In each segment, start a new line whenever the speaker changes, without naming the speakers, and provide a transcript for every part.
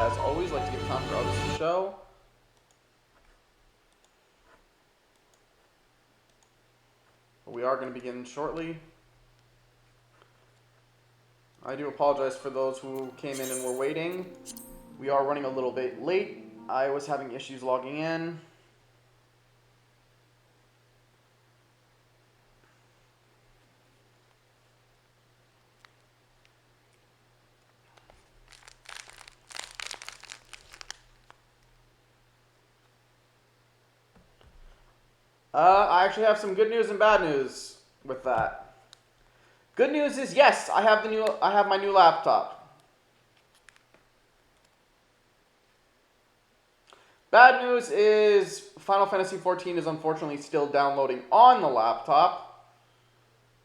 as always, like to give time for others to show. But we are going to begin shortly. I do apologize for those who came in and were waiting. We are running a little bit late. I was having issues logging in. I actually have some good news and bad news with that. Good news is yes, I have my new laptop. Bad news is Final Fantasy XIV is unfortunately still downloading on the laptop.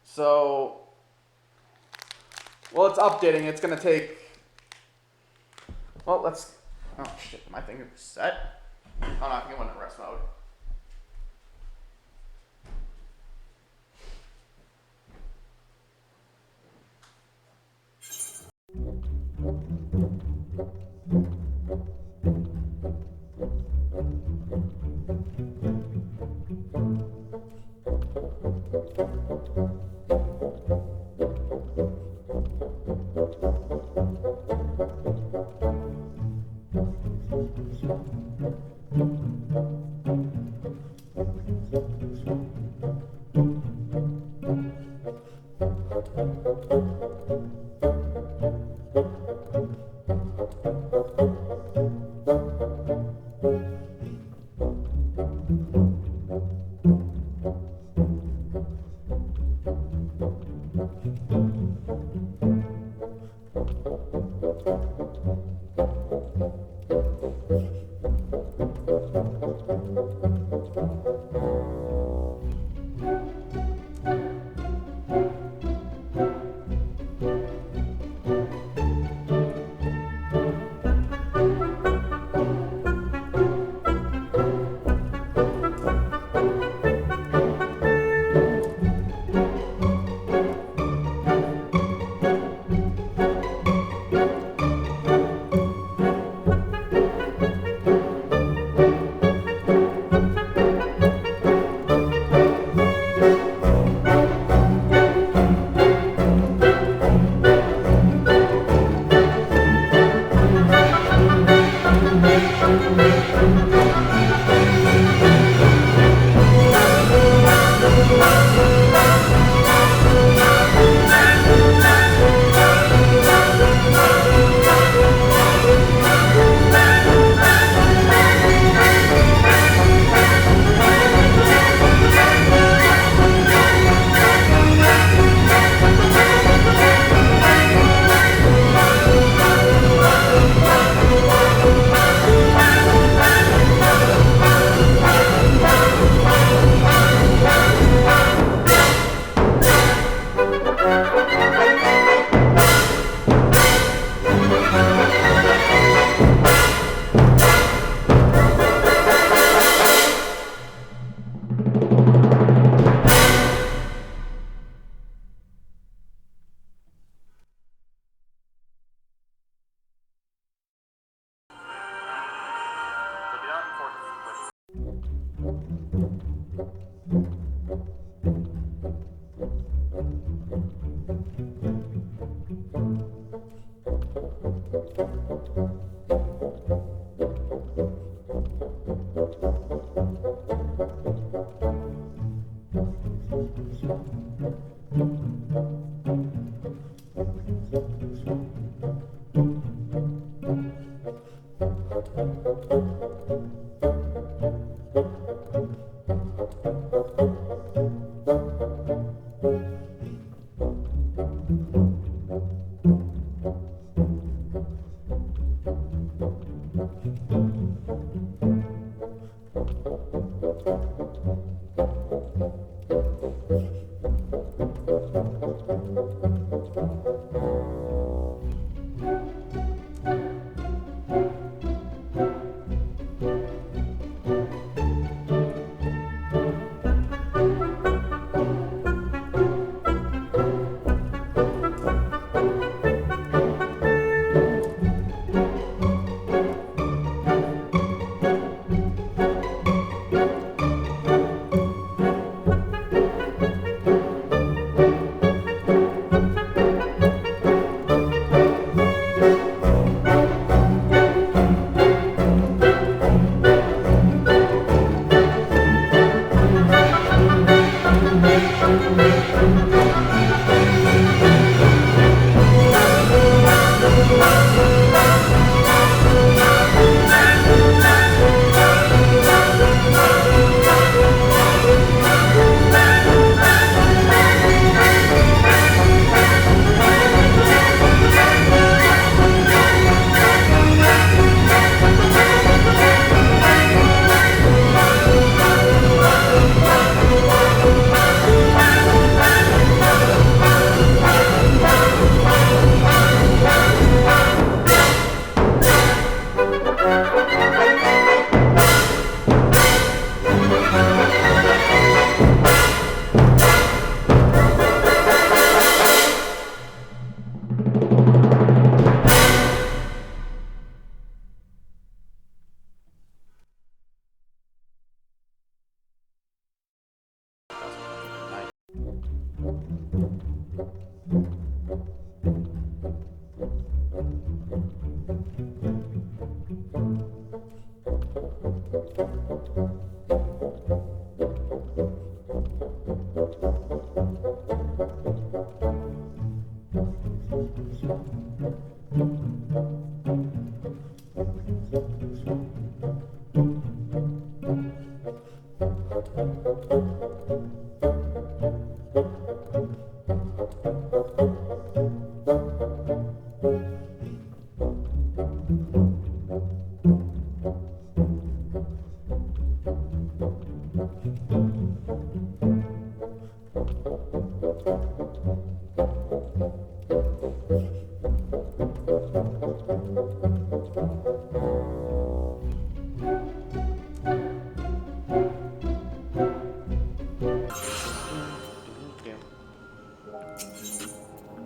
So, well, it's updating. It's gonna take. Well, let's. Oh shit! My thing is set. Oh no, I think it went in rest mode.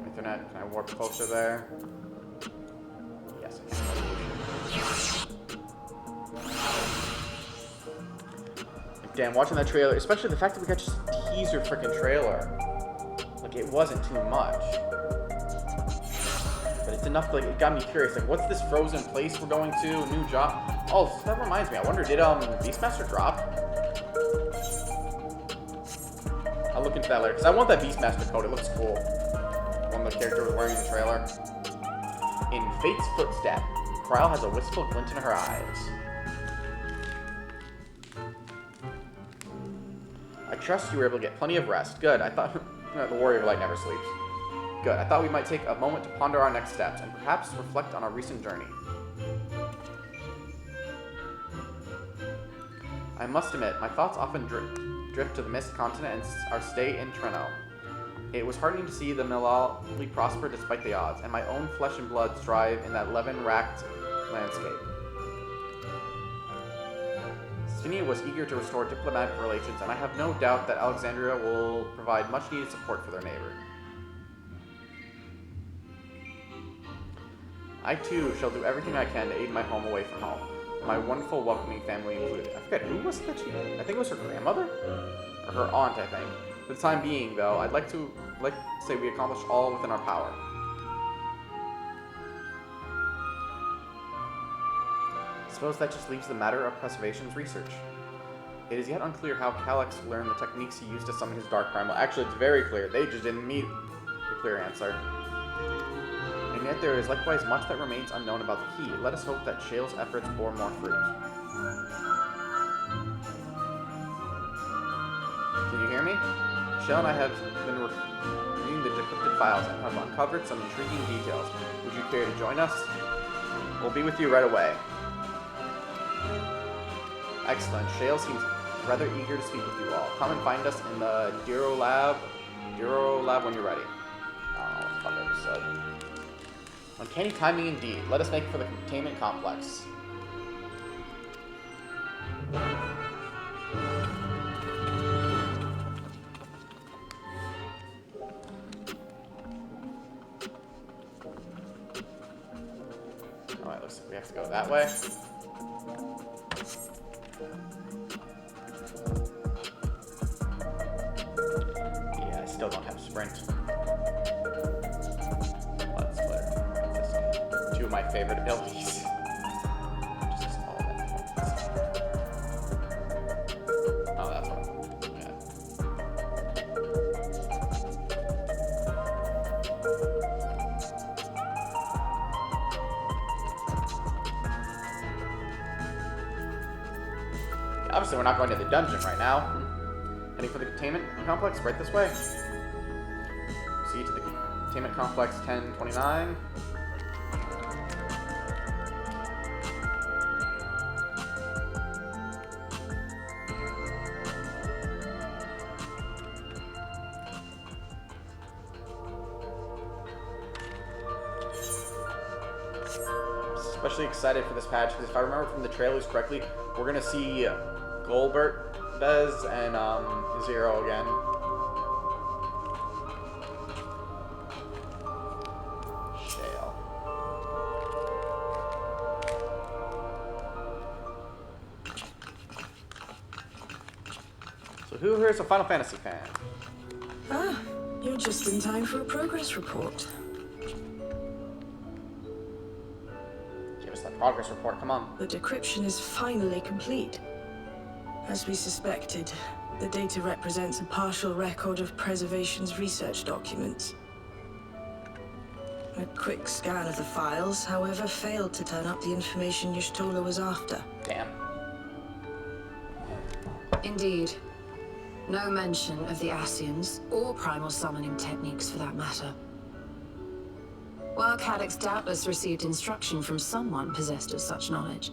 Internet, can I warp closer there? Yes, I can. Damn, watching that trailer, especially the fact that we got just a teaser freaking trailer. Like, it wasn't too much. But it's enough, like, it got me curious. Like, what's this frozen place we're going to? A new job? Oh, that reminds me. I wonder, did Beastmaster drop? I'll look into that later, because I want that Beastmaster coat. It looks cool. One of the characters was wearing in the trailer. In Fate's footstep, Kryl has a wistful glint in her eyes. I trust you were able to get plenty of rest. Good. I thought the Warrior of Light never sleeps. Good. I thought we might take a moment to ponder our next steps and perhaps reflect on our recent journey. I must admit, my thoughts often drift to the Mist Continent and our stay in Treno. It was heartening to see the Milali prosper despite the odds, and my own flesh and blood strive in that Levin-racked landscape. Stinia was eager to restore diplomatic relations, and I have no doubt that Alexandria will provide much-needed support for their neighbor. I, too, shall do everything I can to aid my home away from home, my wonderful welcoming family included. I forget, who was that? I think it was her grandmother? Or her aunt, I think. For the time being, though, I'd like to say we accomplished all within our power. Suppose that just leaves the matter of preservation's research. It is yet unclear how Calyx learned the techniques he used to summon his dark primal. Actually, it's very clear. They just didn't meet the clear answer. And yet there is likewise much that remains unknown about the key. Let us hope that Shale's efforts bore more fruit. Can you hear me? Shale and I have been reading the decrypted files and have uncovered some intriguing details. Would you care to join us? We'll be with you right away. Excellent. Shale seems rather eager to speak with you all. Come and find us in the Duro Lab when you're ready. I don't know what the fuck I just said. Uncanny timing indeed. Let us make for the containment complex. Alright, looks like we have to go that way. Yeah, I still don't have sprint. Let's play. Two of my favorite abilities. Just all that. Oh, that's what. Yeah. Obviously, we're not going to the dungeon right now. Heading for the containment complex, right this way. See you to the containment complex 1029. Especially excited for this patch because if I remember from the trailers correctly, we're gonna see Golbert, Bez, and Zero again. Shale. So who here is a Final Fantasy fan?
Ah, you're just in time for a progress report.
Give us that progress report, come on.
The decryption is finally complete. As we suspected, the data represents a partial record of Preservation's research documents. A quick scan of the files, however, failed to turn up the information Y'shtola was after.
Damn.
Indeed. No mention of the Ascians, or primal summoning techniques for that matter. While Calyx doubtless received instruction from someone possessed of such knowledge,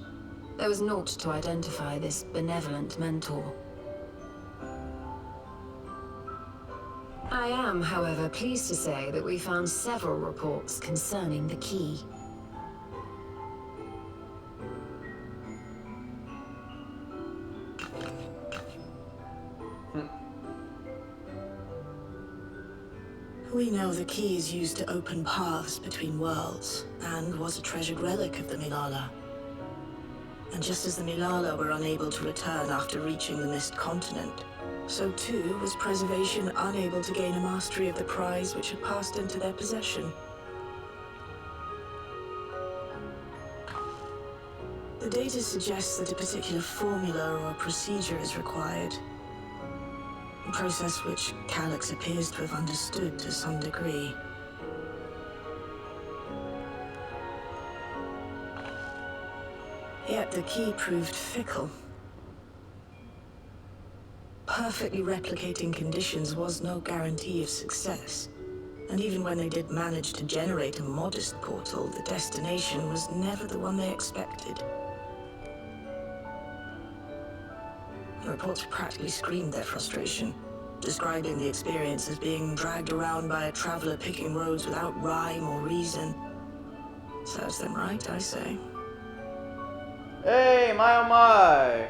there was naught to identify this benevolent mentor. I am, however, pleased to say that we found several reports concerning the key.
We know the key is used to open paths between worlds, and was a treasured relic of the Milala. And just as the Milala were unable to return after reaching the Mist Continent, so too was Preservation unable to gain a mastery of the prize which had passed into their possession. The data suggests that a particular formula or procedure is required. A process which Calyx appears to have understood to some degree. Yet the key proved fickle. Perfectly replicating conditions was no guarantee of success. And even when they did manage to generate a modest portal, the destination was never the one they expected. The reports practically screamed their frustration, describing the experience as being dragged around by a traveler picking roads without rhyme or reason. Serves them right, I say.
Hey, my oh my!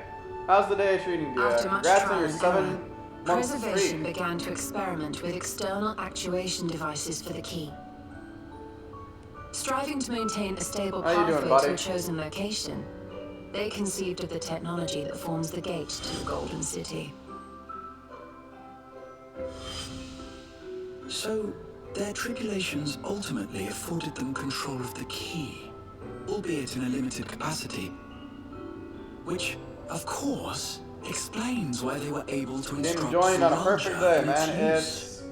How's the day treating you?
After much
Congrats on
trial
your
and
7
error,
months
Preservation
streak.
began to experiment with external actuation devices for the key. Striving to maintain a stable
How you doing,
pathway
buddy?
to a chosen location, they conceived of the technology that forms the gate to the Golden City.
So, their tribulations ultimately afforded them control of the key, albeit in a limited capacity. Which, of course, explains why they were able to
Getting
instruct
joined on a perfect day,
in its
man.
use.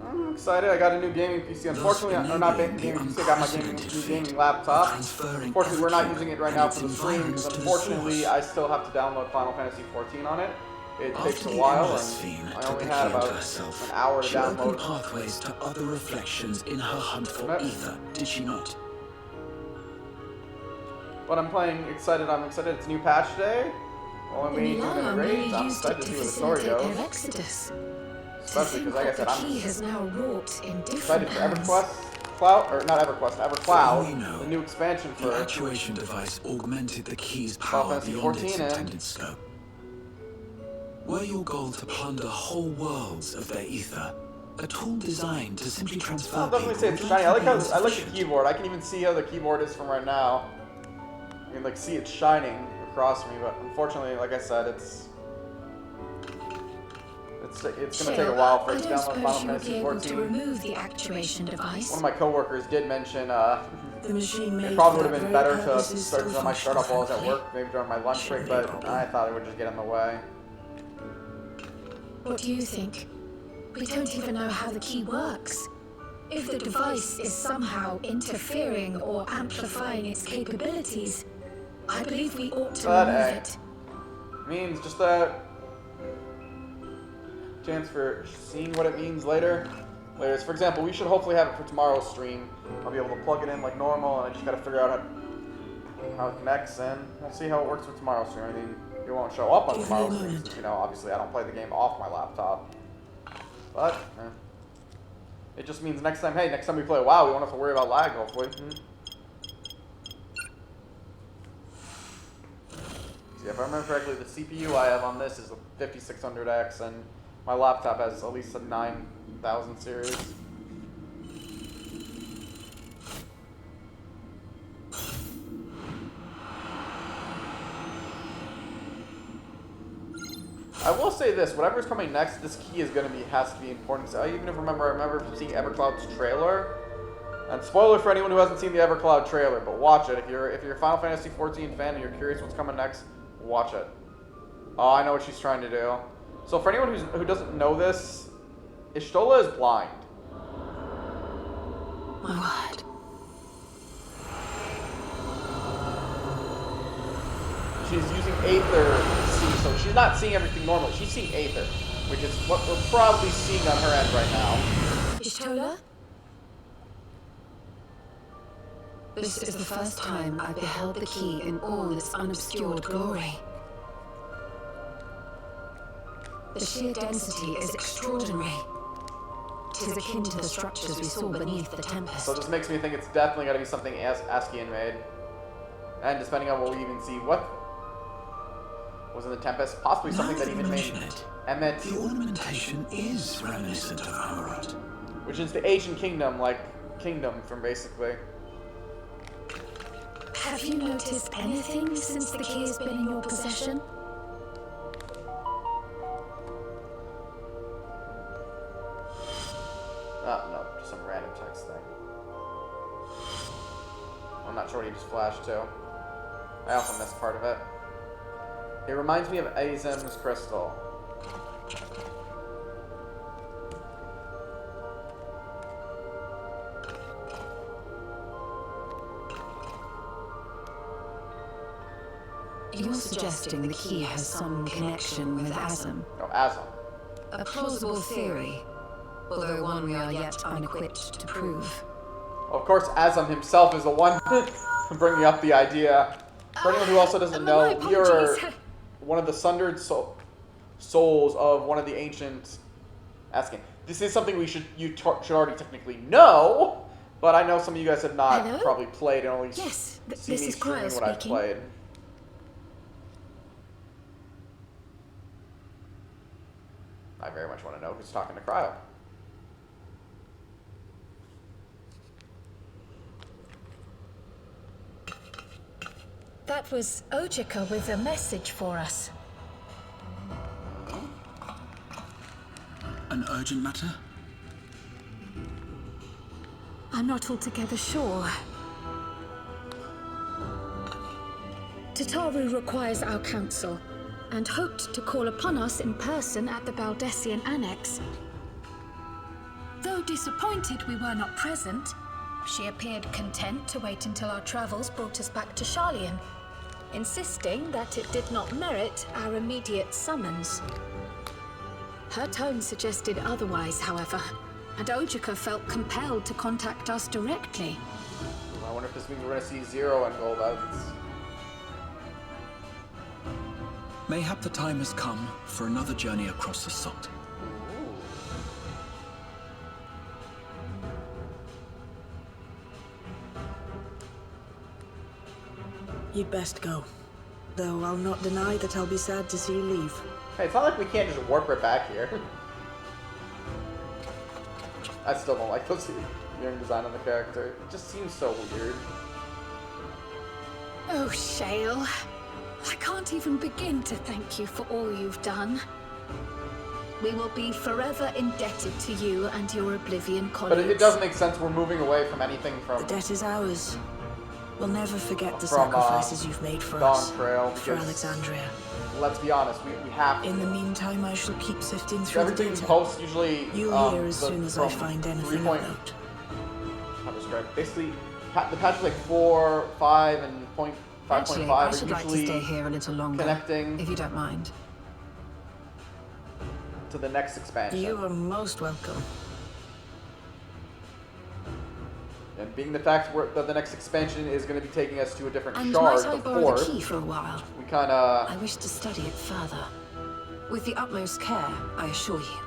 I'm excited. I got a new gaming PC. Unfortunately, or not gaming PC. I got my new gaming laptop. Unfortunately, we're not using it right now for the stream because unfortunately, I still have to download Final Fantasy XIV on it. It takes a while, and I only had about an hour to
she opened
download.
pathways to other reflections in her hunt for
Yep.
ether, did she not?
But I'm excited. It's a new patch day. Well, when we ain't doing any raids, I'm excited to see where the story goes.
Exodus.
Especially because, like I said, I'm
key has now wrought in
excited
different
for
hands.
Cloud, or not EverQuest,
All we
EverCloud,
know,
the new expansion
The
for
actuation device augmented the key's
Final
power
Fantasy
beyond
14
its
and-
intended scope. Were your goal to plunder whole worlds of their ether, a tool designed to simply transfer
I'll definitely say it's
people
shiny. I like the
insufficient?
keyboard. I can even see how the keyboard is from right now. You can like see it shining across me, but unfortunately, like I said, it's gonna take a while for it to
I don't
download Final
suppose you would be
Fantasy
able to
14.
remove the actuation device.
One of my coworkers did mention
The machine made
it probably
for
would have
that
been
very
better to
purpose is
start
still
doing my startup while I was at
functional.
work, maybe during my lunch break,
Shouldn't be a
but
problem.
I thought it would just get in the way.
What do you think? We don't even know how the key works. If the device is somehow interfering or amplifying its capabilities, I believe we ought to
But,
remove
hey.
it.
Means just a chance for seeing what it means later. For example, we should hopefully have it for tomorrow's stream. I'll be able to plug it in like normal, and I just gotta figure out how it connects, and we'll see how it works with tomorrow's stream. I mean, it won't show up on
Give me a
tomorrow's stream,
moment.
since, obviously I don't play the game off my laptop. But, it just means next time we play WoW, we won't have to worry about lag, hopefully. See, if I remember correctly, the CPU I have on this is a 5600X, and my laptop has at least a 9000 series. I will say this: whatever's coming next, this key has to be important. So I remember seeing EverCloud's trailer. And spoiler for anyone who hasn't seen the EverCloud trailer, but watch it if you're a Final Fantasy XIV fan and you're curious what's coming next. Watch it. Oh, I know what she's trying to do. So for anyone who doesn't know this, Ishtola is blind.
My word.
She's using Aether to see, so she's not seeing everything normally. She's seeing Aether, which is what we're probably seeing on her end right now.
Ishtola? This is the first time I beheld the key in all its unobscured glory. The sheer density is extraordinary. 'Tis akin to the structures we saw beneath the Tempest.
So this makes me think it's definitely got to be something Askian made. And depending on what we even see, what was in the Tempest, possibly something that even made Emmet,
The ornamentation is reminiscent of Amarot.
which is the Asian kingdom, like kingdom from basically.
Have you noticed anything since the key has been in your possession?
No, just some random text thing. I'm not sure what he just flashed to. I also missed part of it. It reminds me of Azim's crystal.
You're suggesting the key has some connection with Azim.
No, Azim.
A plausible theory, although one we are yet unequipped to prove.
Of course, Azim himself is the one bringing up the idea. For anyone who also doesn't know,
my
we are
apologies.
one of the sundered souls of one of the ancient Askian. This is something should already technically know, but I know some of you guys have not
Hello?
probably played and only
Yes,
seen
this
me
is
streaming
Cryo
what I've
speaking.
played. I very much want to know who's talking to Cryo.
That was Ojika with a message for us.
An urgent matter?
I'm not altogether sure. Tataru requires our counsel, and hoped to call upon us in person at the Baldessian Annex. Though disappointed we were not present, she appeared content to wait until our travels brought us back to Sharlayan, insisting that it did not merit our immediate summons. Her tone suggested otherwise, however, and Ojika felt compelled to contact us directly.
I wonder if this means we're going to see Zero and Goldouts.
Mayhap the time has come for another journey across the salt.
You'd best go. Though I'll not deny that I'll be sad to see you leave.
Hey, it's not like we can't just warp right back here. I still don't like those young design on the character. It just seems so weird.
Oh, Shale. I can't even begin to thank you for all you've done. We will be forever indebted to you and your Oblivion colleagues.
But it does make sense we're moving away from anything from
The debt is ours. We'll never forget the
From,
sacrifices you've made for
Dawn
us.
Trail,
For
because-
Alexandria.
let's be honest, we have to.
In the meantime, I shall keep sifting through the
Everything
data.
posts usually
You'll hear as
the-
soon as I
from
find anything
3.
of note.
How to describe? Basically, the patches like 4, 5, and 5.5
Actually,
are
I should like to
usually
stay here a little longer,
connecting
if you don't mind.
to the next expansion.
You are most welcome.
And being the fact that the next expansion is going to be taking us to a different
And
shard,
might I
the
borrow
fourth,
the key for a while?
we kind of...
I wish to study it further. With the utmost care, I assure you.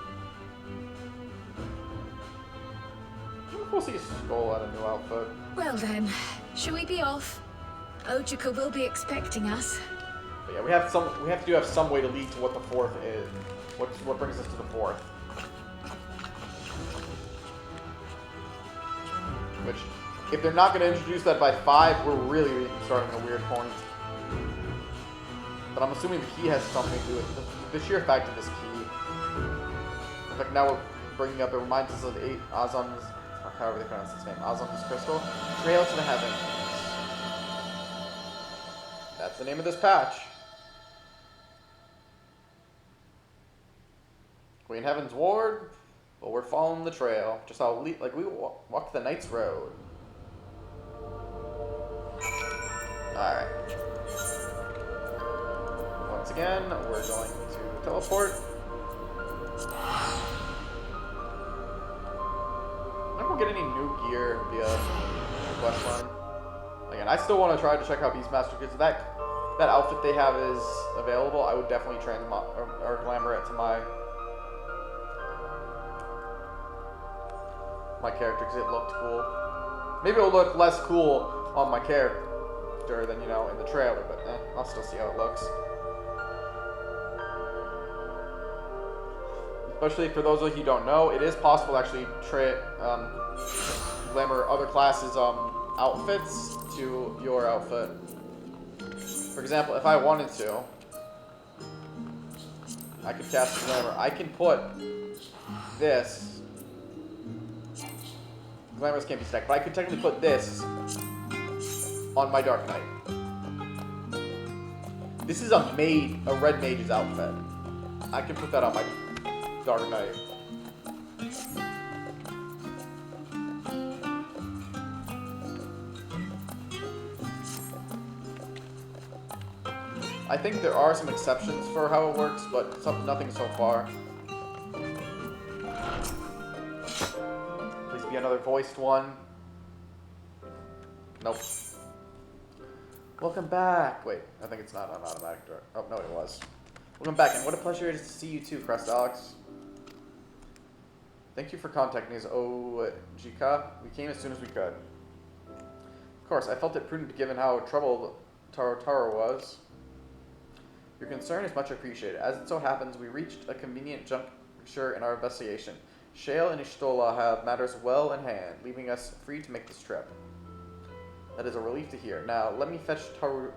We'll see Skull at a new outfit.
Well then, shall we be off? Ojika will be expecting us.
But yeah, we have to have some way to lead to what the fourth is. What brings us to the fourth? Which, if they're not going to introduce that by 5, we're really starting a weird point. But I'm assuming the key has something to do with the sheer fact of this key. In fact, now we're bringing up, it reminds us of Azam's, or however they pronounce his name, Azam's crystal. Trail to the heavens. That's the name of this patch. Queen Heaven's Ward, but we're following the trail. Just how we walked the Knight's Road. Alright. Once again, we're going to teleport. I don't get any new gear via quest line. Again, I still want to try to check out Beastmaster because that outfit they have is available. I would definitely or glamour it to my character because it looked cool. Maybe it'll look less cool on my character than, you know, in the trailer, but I'll still see how it looks. Especially for those of you who don't know, it is possible to actually glamour other classes' outfits to your outfit. For example, if I wanted to, I could cast glamour. I can put this. Glamours can't be stacked, but I could technically put this on my Dark Knight. This is a red mage's outfit. I can put that on my Dark Knight. I think there are some exceptions for how it works, but nothing so far. Please be another voiced one. Nope. Welcome back. Wait, I think it's not an automatic door. Oh, no, it was. Welcome back, and what a pleasure it is to see you too, Crest Alex. Thank you for contacting us, Ojika. We came as soon as we could. Of course, I felt it prudent given how troubled Taro was. Your concern is much appreciated. As it so happens, we reached a convenient juncture in our investigation. Shale and Ishtola have matters well in hand, leaving us free to make this trip. That is a relief to hear. Now, let me fetch Taru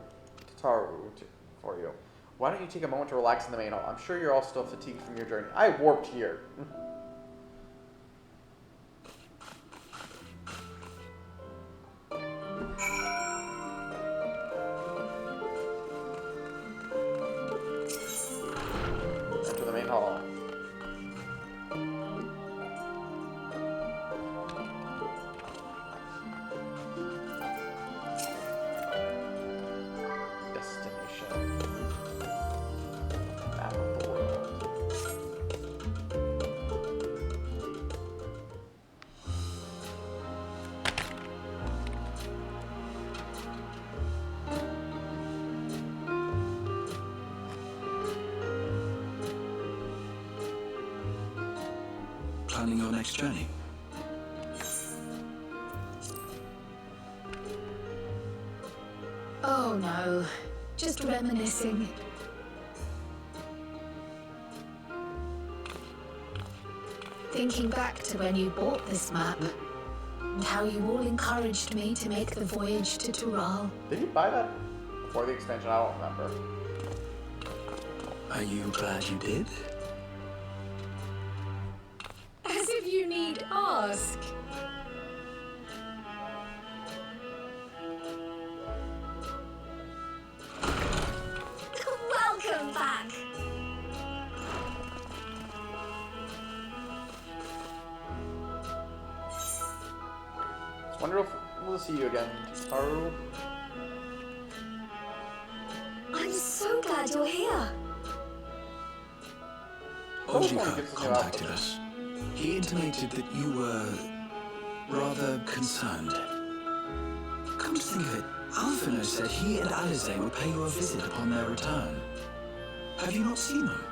for you. Why don't you take a moment to relax in the main hall? I'm sure you're all still fatigued from your journey. I warped here. Enter the main hall.
Planning your next journey?
Oh no, just reminiscing. Thinking back to when you bought this map, and how you all encouraged me to make the voyage to Tural.
Did you buy that before the expansion? I don't remember.
Are you glad you did?
As if you need ask. Welcome back.
It's wonderful to see you again, Taru.
I'm so glad you're here.
Ojika contacted us. He intimated that you were rather concerned. Come to think of it, Alphino said he and Alize would pay you a visit upon their return. Have you not seen them?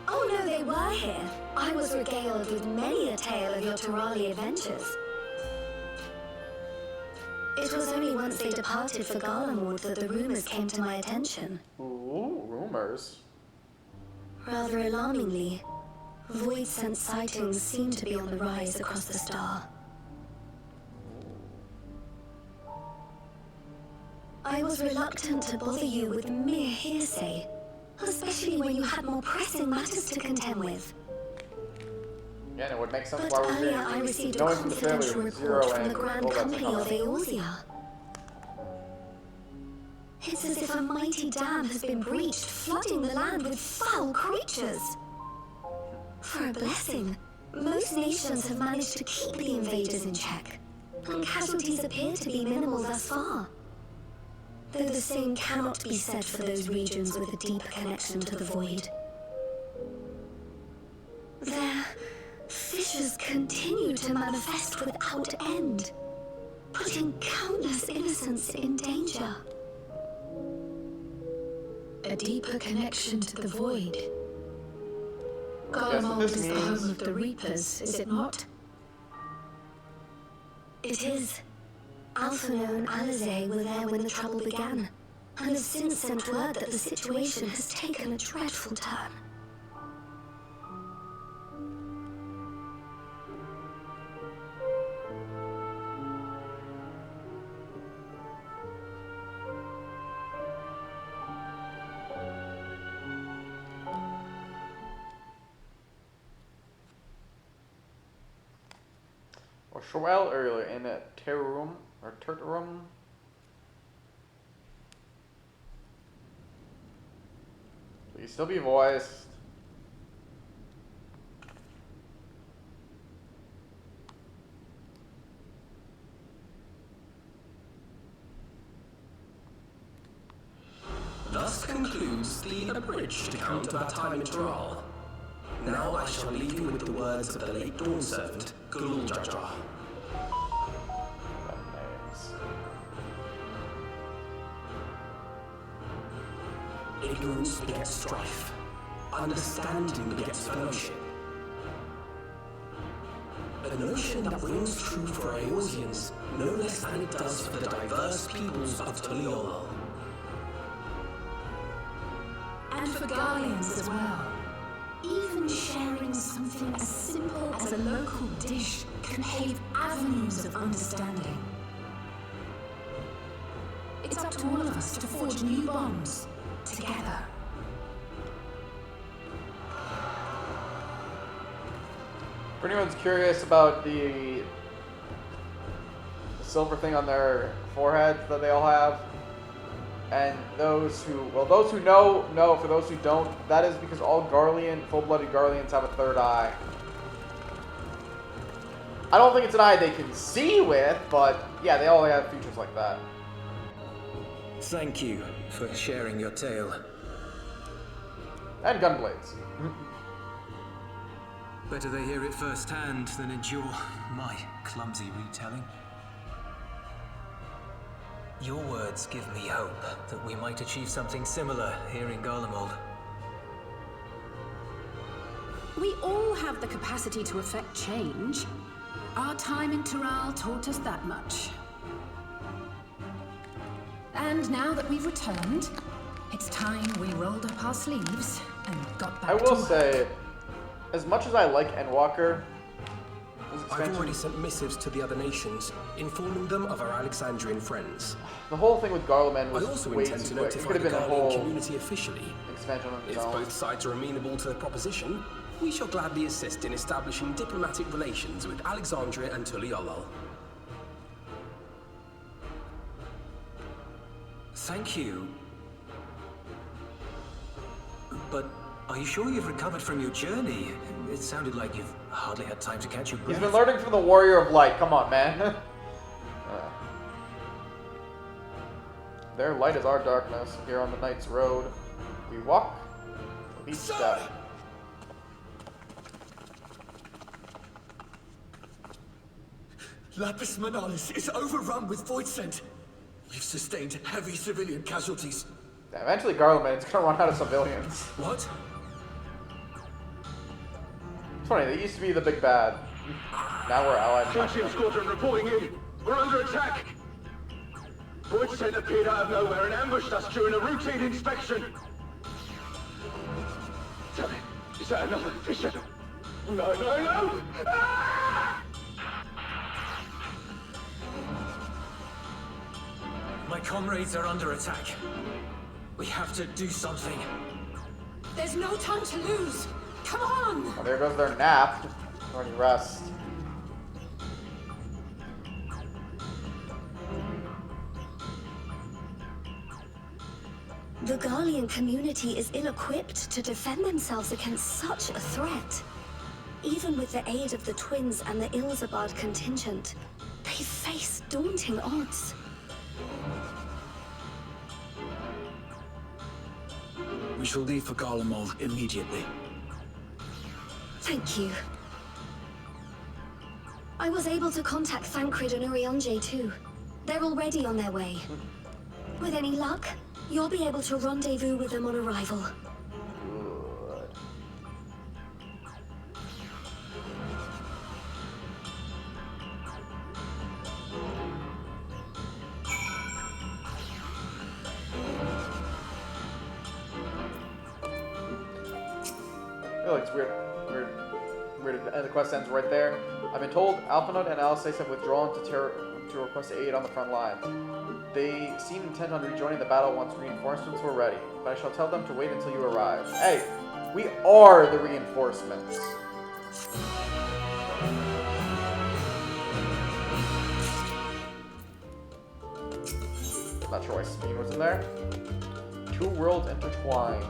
Oh no, they were here. I was regaled with many a tale of your Turali adventures. It was only once they departed for Garlemwood that the rumors came to my attention.
Ooh, rumors.
Rather alarmingly, void-sent sightings seem to be on the rise across the star. I was reluctant to bother you with mere hearsay, especially when you had more pressing matters to contend with.
Yeah, and it would make sense
But
why we're
earlier
here.
I received a
Knowing from the
confidential
trailer,
report
Zero
from the
and
Grand
all that
Company of
technology.
Eorzea. It's as if a mighty dam has been breached, flooding the land with foul creatures.
For a blessing, most nations have managed to keep the invaders in check, and casualties appear to be minimal thus far. Though the same cannot be said for those regions with a deeper connection to the void. Their fissures continue to manifest without end, putting countless innocents in danger.
A deeper connection to the void.
Yes,
Garlemald
this
is the
means-
home of the Reapers, is it not?
It is. Alphino and Alizé were there when the trouble began, and have since sent word that the situation has taken a dreadful turn.
Or Shorel earlier in a Terrum or Tertarum. Please still be voiced.
Thus concludes the abridged account of our time in Toral. Now I shall leave you with the words of the late Dawn servant, Gulul Jajar.
Names.
Ignorance begets strife. Understanding begets fellowship. A notion that rings true for Eorzeans no less than it does for the diverse peoples of Tuliolol.
And for Garleans as well. Even sharing something as simple as a local dish can pave avenues of understanding. It's up to all of us to forge new bonds together.
If anyone's curious about the silver thing on their foreheads that they all have, and those who know, know. For those who don't, that is because all Garlean, full-blooded Garleans have a third eye. I don't think it's an eye they can see with, but yeah, they all have features like that.
Thank you for sharing your tale.
And gunblades.
Better they hear it firsthand than endure my clumsy retelling. Your words give me hope that we might achieve something similar here in Garlemald.
We all have the capacity to affect change. Our time in Toral taught us that much. And now that we've returned, it's time we rolled up our sleeves and got back
I
to
will
work.
say, as much as I like Endwalker, this
I've already
expansion,
sent missives to the other nations, informing them of our Alexandrian friends.
the whole thing with Garleman
I
was
also
way
intend
too
to
quick. It
notify
could have
the
been a
Guardian
whole
community officially.
expansion on its
If
own.
both sides are amenable to the proposition, we shall gladly assist in establishing diplomatic relations with Alexandria and Tuliolol.
Thank you. But are you sure you've recovered from your journey? It sounded like you've hardly had time to catch your
He's
breath.
been learning from the Warrior of Light. Come on, man. Their light is our darkness. Here on the Knight's Road, we walk with each step.
Lapis Manalis is overrun with void scent. We've sustained heavy civilian casualties.
Yeah, eventually, Garleman's gonna run out of civilians.
What?
It's funny. They used to be the big bad. Now we're allied.
Searching squadron reporting in. We're under attack. Void scent appeared out of nowhere and ambushed us during a routine inspection. Tell me, is that another fissure? No, no, no! Ah!
My comrades are under attack. We have to do something.
There's no time to lose. Come on!
Oh, there goes their nap. Already rest.
The Garlean community is ill-equipped to defend themselves against such a threat. Even with the aid of the twins and the Ilzabad contingent, they face daunting odds.
We shall leave for Garlemald immediately.
Thank you. I was able to contact Thancred and Urianger too. They're already on their way. With any luck, you'll be able to rendezvous with them on arrival.
Oh, it's weird. The quest ends right there. I've been told Alphinaud and Alisace have withdrawn to request aid on the front lines. They seem intent on rejoining the battle once reinforcements were ready, but I shall tell them to wait until you arrive. Hey, we are the reinforcements. Not sure why Sabine was in there. Two worlds intertwined.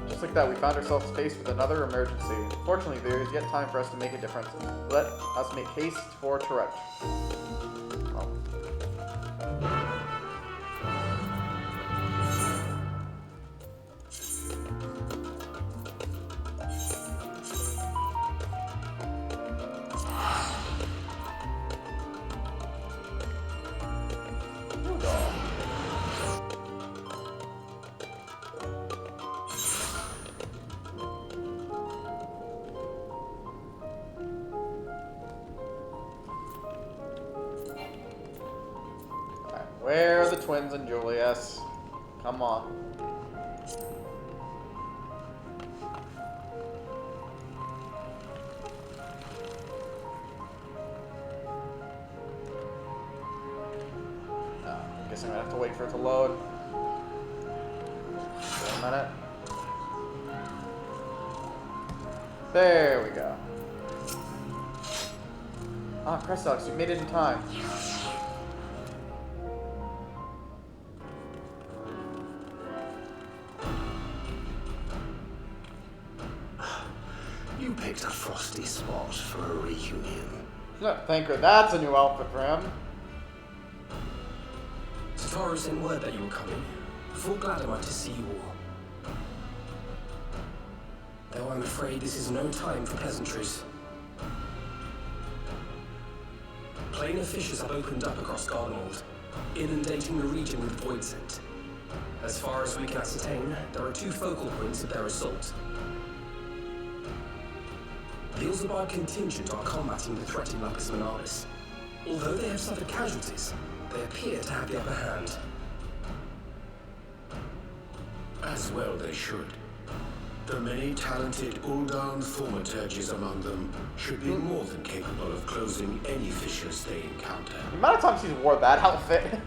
Just like that, we found ourselves faced with another emergency. Fortunately, there is yet time for us to make a difference. Let us make haste for Tourette. Oh. Where are the twins and Julius? Come on. I guess I'm gonna have to wait for it to load. Wait a minute. There we go. Ah, Crestox, you made it in time.
You picked a frosty spot for a reunion.
Thank her. That's a new outfit for him.
Sataru sent word that you were coming. Full glad am I to see you all. Though I'm afraid this is no time for pleasantries. Planar fissures have opened up across Garlemald, inundating the region with void scent. As far as we can ascertain, there are two focal points of their assault. The Ilzabad contingent are combating the threat in Lapis Manalis. Although they have suffered casualties, they appear to have the upper hand.
As well they should. The many talented Uldan thaumaturges among them should be more than capable of closing any fissures they encounter.
The amount of times he's wore that outfit.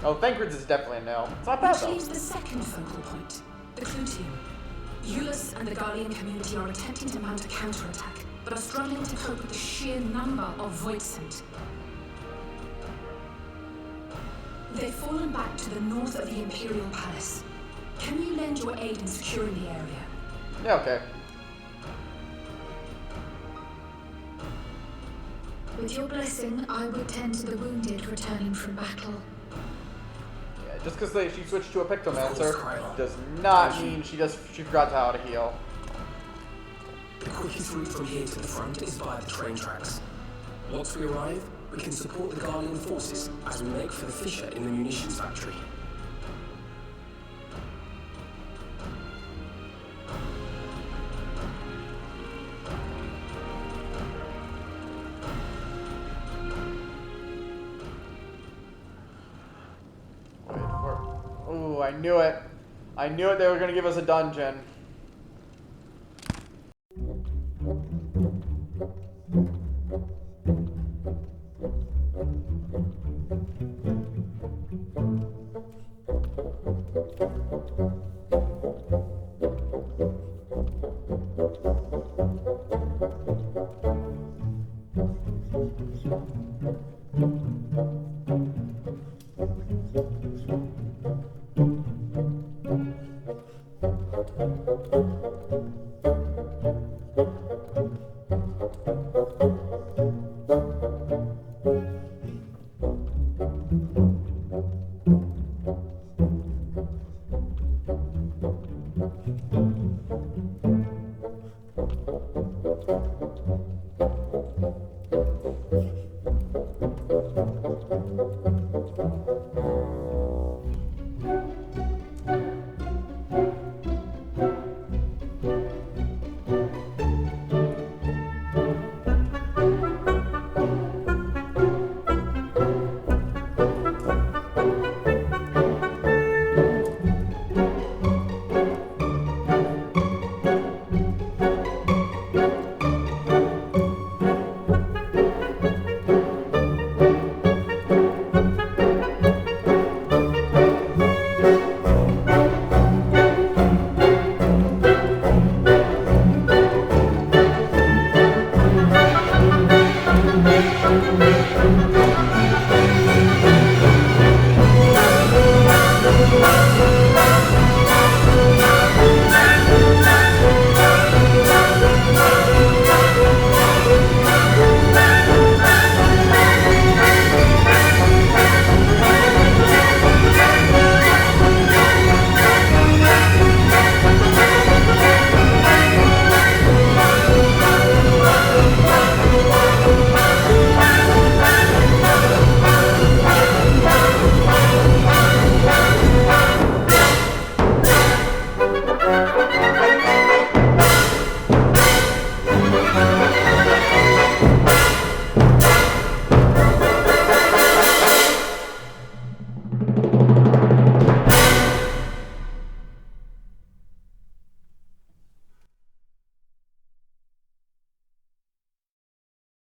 Oh, Thancred's is definitely a no. It's not bad
Which
though.
leaves the second focal point, the Clutium. Eulus and the Guardian community are attempting to mount a counterattack, but are struggling to cope with the sheer number of Voidsent. They've fallen back to the north of the Imperial Palace. Can you lend your aid in securing the area?
Yeah, okay.
With your blessing, I would tend to the wounded returning from battle.
Yeah, just because she switched to a Pictomancer does not mean she forgot how to heal.
The quickest route from here to the front is via the train tracks. Once we arrive, we can support the Guardian forces as we make for the fissure in the munitions factory.
Wait for. Ooh, I knew it. I knew it. They were gonna give us a dungeon.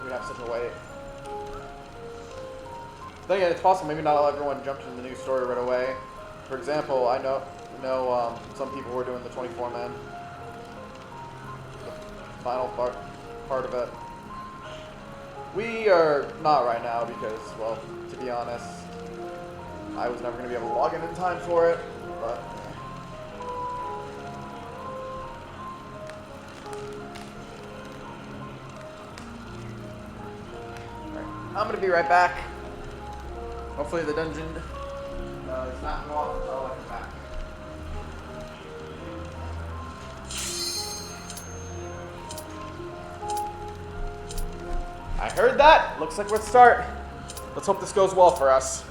We have such a wait. Then again, it's possible maybe not everyone jumped into the new story right away. For example, I know some people were doing the 24-man. The final part of it. We are not right now because, well, to be honest, I was never going to be able to log in time for it, but... I'm gonna be right back. Hopefully the dungeon is not go off until I come back. I heard that. Looks like we're at start. Let's hope this goes well for us.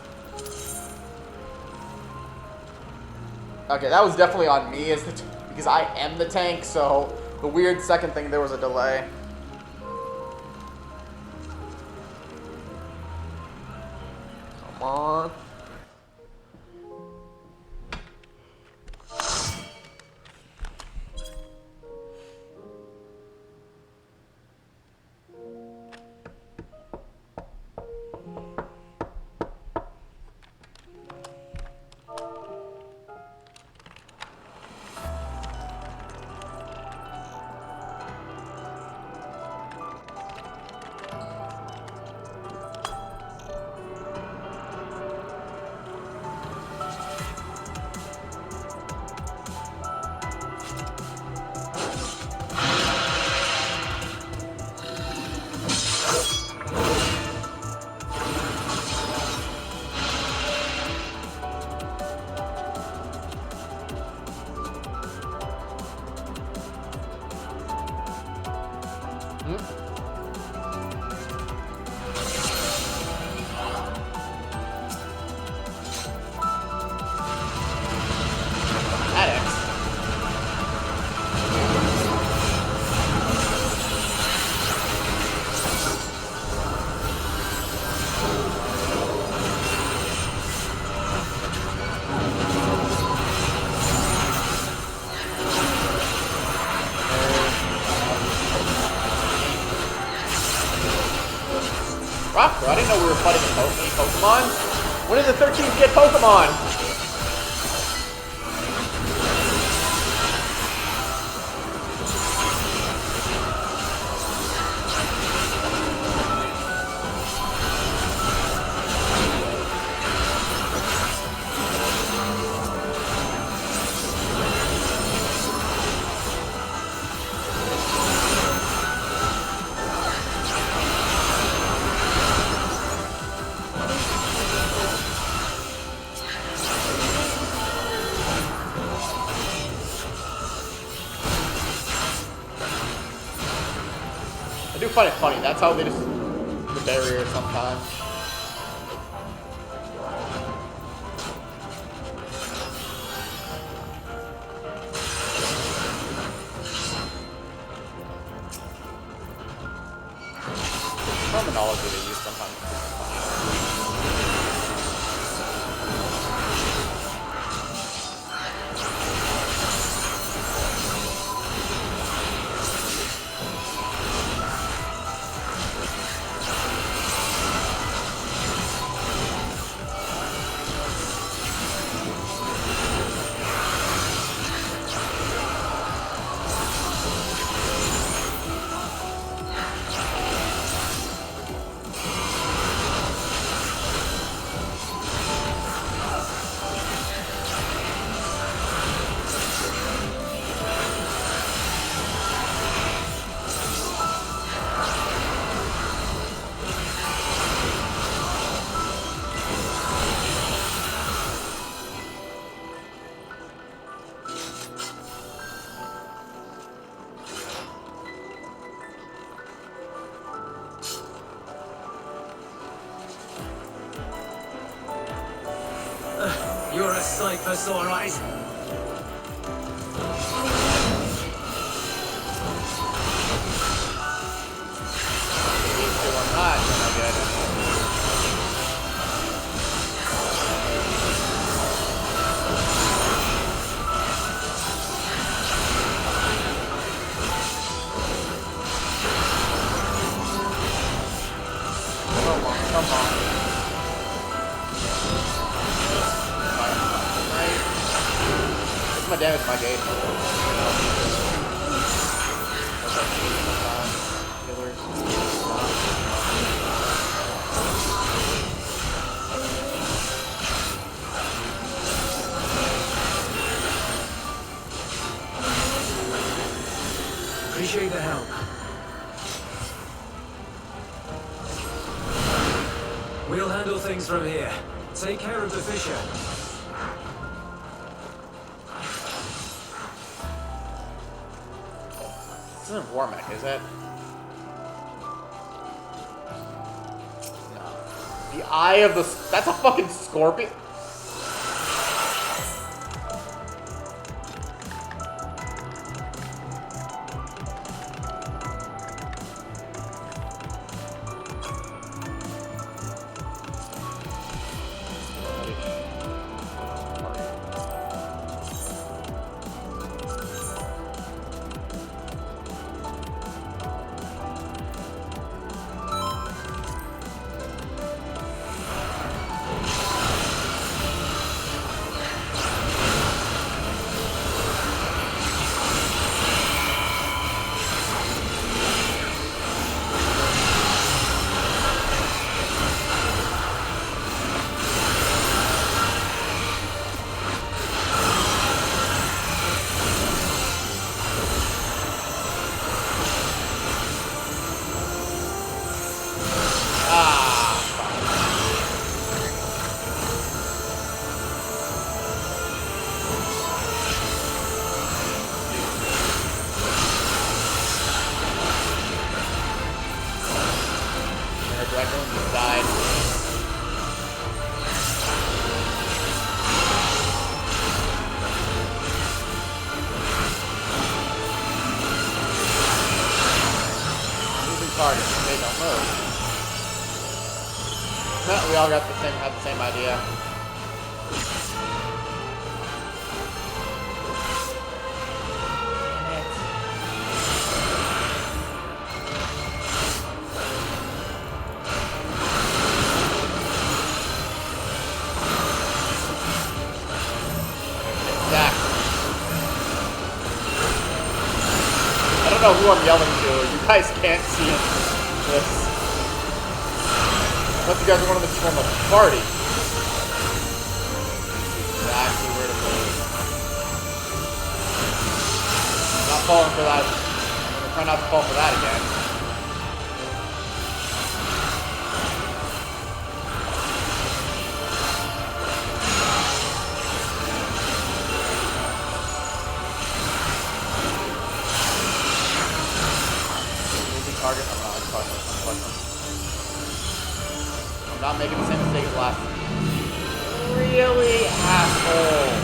Okay, that was definitely on me because I am the tank, so the weird second thing, there was a delay. Come on. Rock, bro, I didn't know we were fighting any Pokemon. When did the 13th get Pokemon? I do find it funny. That's how they just the barrier sometimes. Terminology they use sometimes.
sight for sore eyes.
Come on. What's my damage, my gate?
Appreciate the help. We'll handle things from here. Take care of the Fisher.
This isn't Warmech, is it? No. The Eye of the... That's a fucking scorpion? We all got had the same idea. Exactly. I don't know who I'm yelling to. You guys can't see this. Unless you guys are one of the people in the party. Exactly where to put it. Not falling for that. I'm gonna try not to fall for that again. Easy target. I'm not I'm not making the same mistake as last. Really, asshole.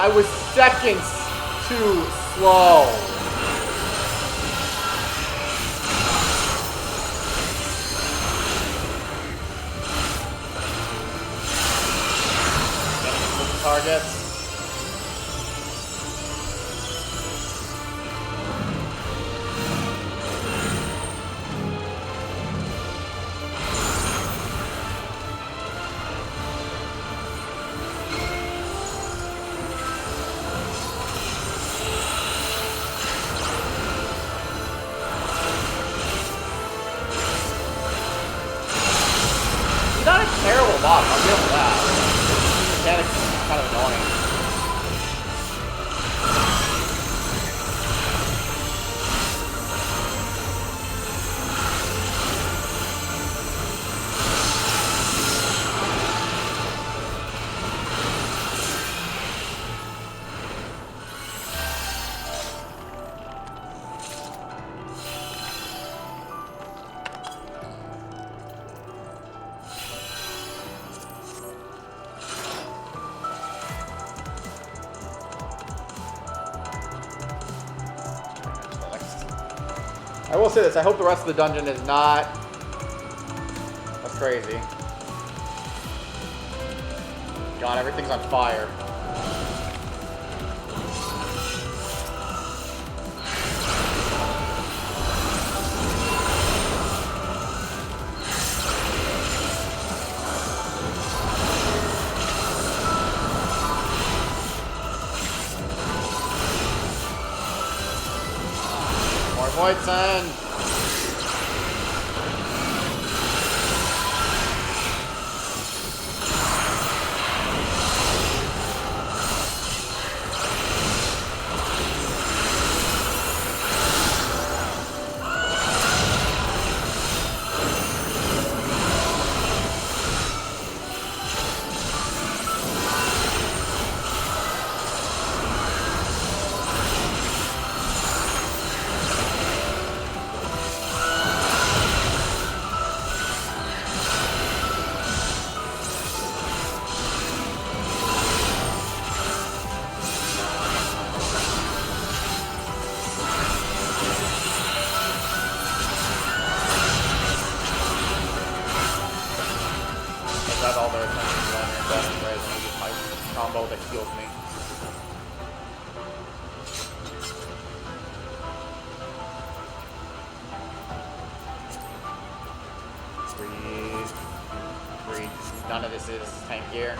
I was seconds too slow. Targets. He's not a terrible boss, I'll give him that. The mechanics is kind of annoying. I will say this, I hope the rest of the dungeon is not as crazy. God, everything's on fire. Poison! All their attention on your death, whereas I use my combo that heals me. Breathe. None of this is tank gear.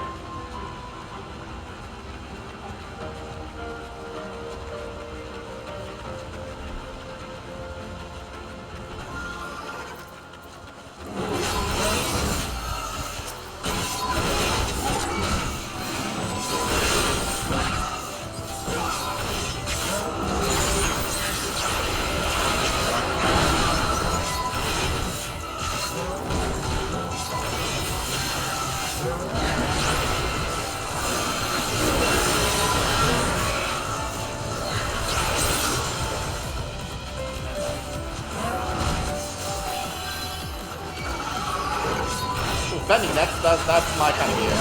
Bending next, that's my kind of gear.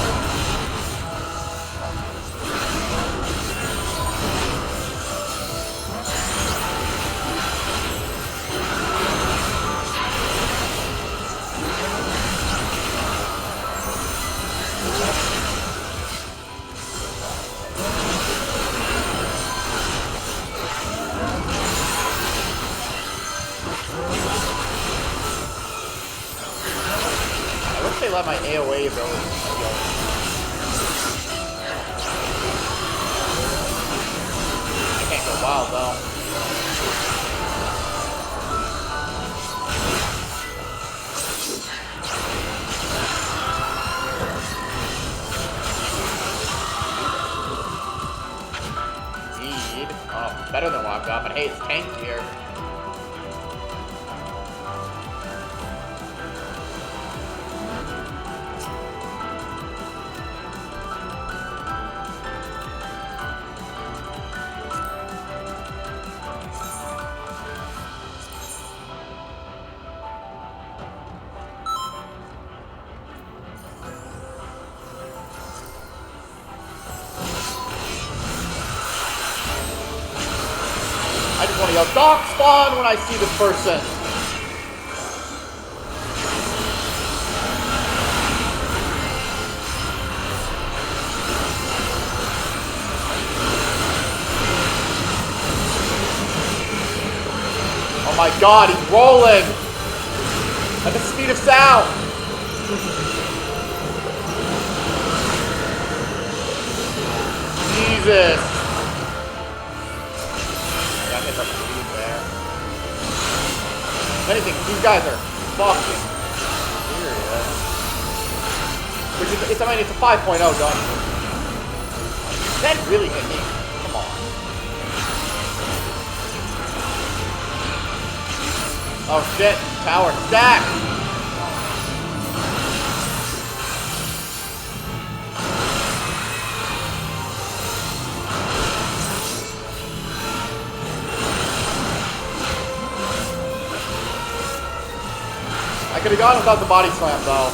Let my AoE ability go. I can't go wild though. Indeed. Oh, it's better than what I've got, but hey, it's tank here. just want to yell, Doc Spawn, when I see this person. Oh my god, he's rolling! At the speed of sound! Jesus! I got hit up the speed there. If anything, these guys are fucking serious. Which is, I mean, it's a 5.0 gun. That really hit me. Come on. Oh shit, tower stack! I could have gone without the body slam though.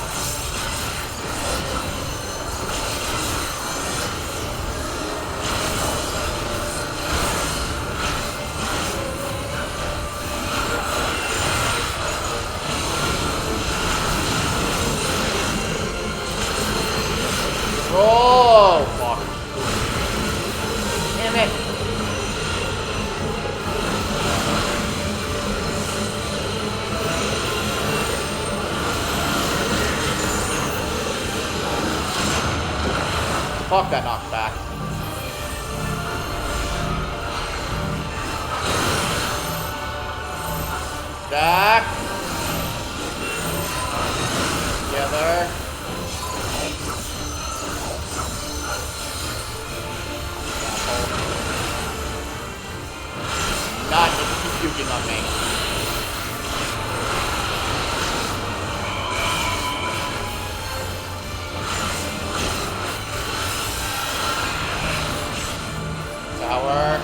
Oh, fuck. Damn it. Fuck that knockback. Stack. Together. God, he's puking on me. Tower.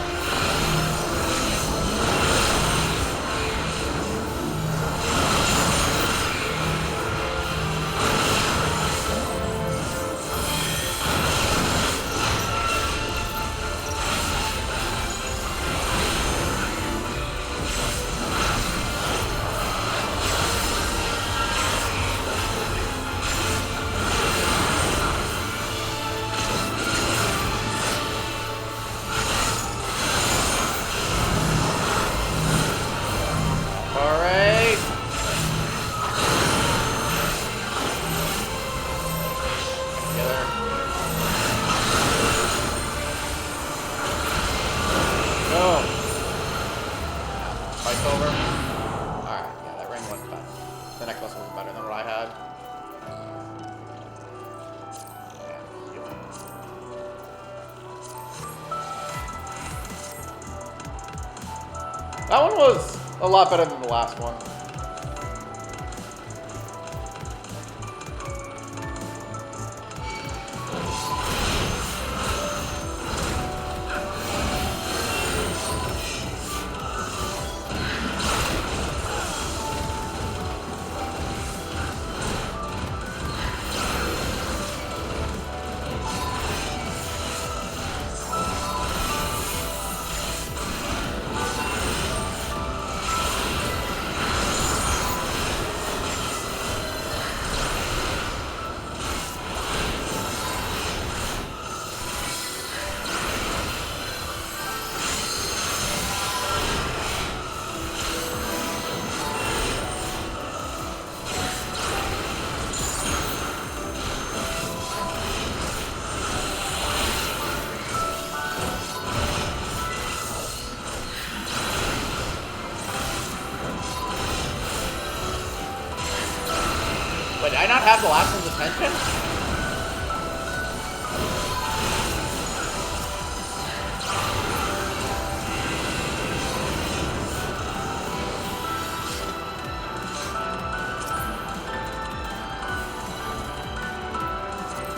Alright. Together. Boom. Fight's over. Alright, yeah, that ring wasn't bad. The necklace was better than what I had. That one was a lot better than the last one. Wait, did I not have the last one's attention?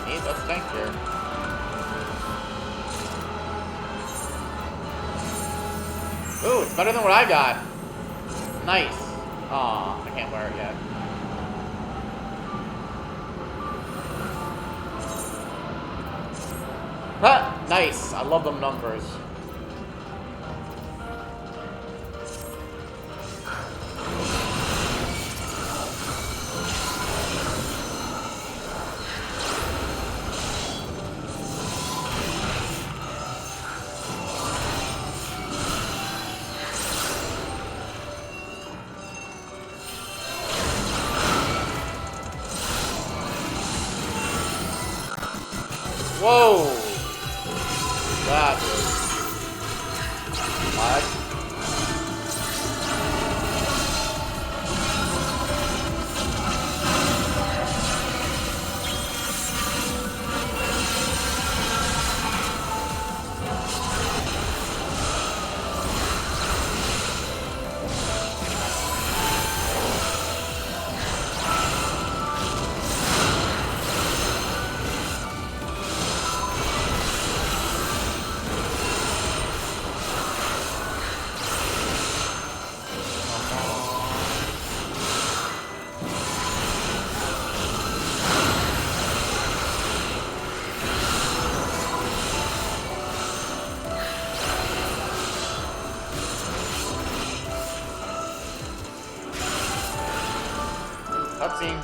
Neat, let's tank here. Ooh, it's better than what I got. Nice. Aw, I can't wear it yet. Ha! Nice. I love them numbers. Whoa! That was... lag. Cutscene.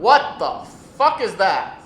What the fuck is that?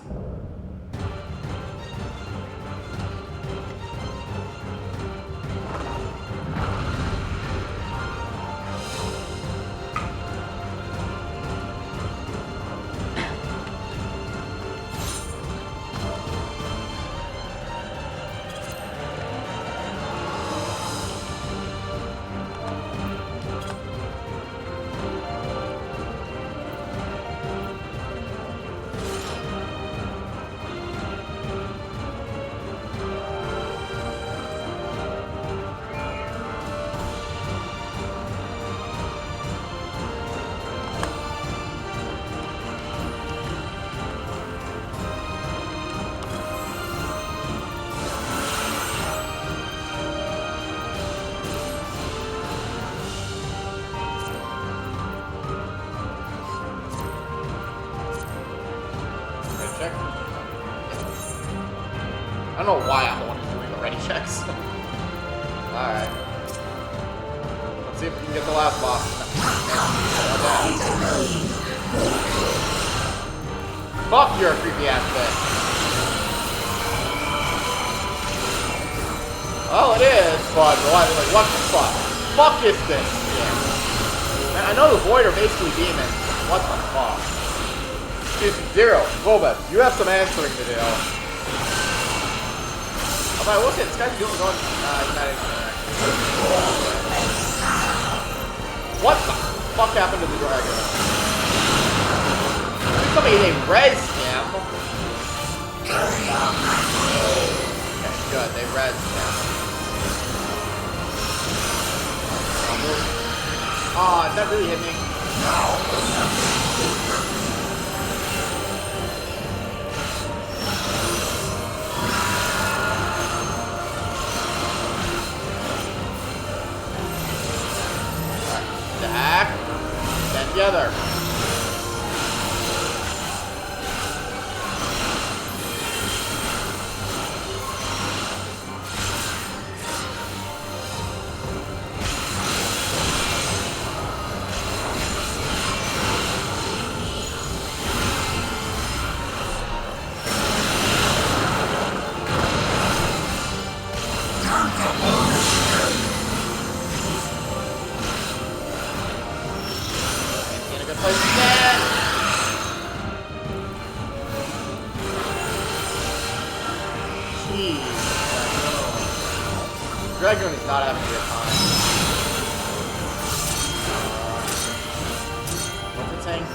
Check. I don't know why I'm the one who's doing the ready checks. Alright. Let's see if we can get the last boss. Fuck, you're a creepy ass bitch. Well, it is, but what the fuck? Fuck is this? Yeah. Man, I know the Void are basically demons. What the fuck? Zero, Gobet, you have some answering to do. But I will say, this guy's doing going. He's not even. What the fuck happened to the dragon? Somebody named Res him. Okay, good, they res him. Oh, is that really hit me? Attack. Stand together. Dragon is not having a good time. What's it saying?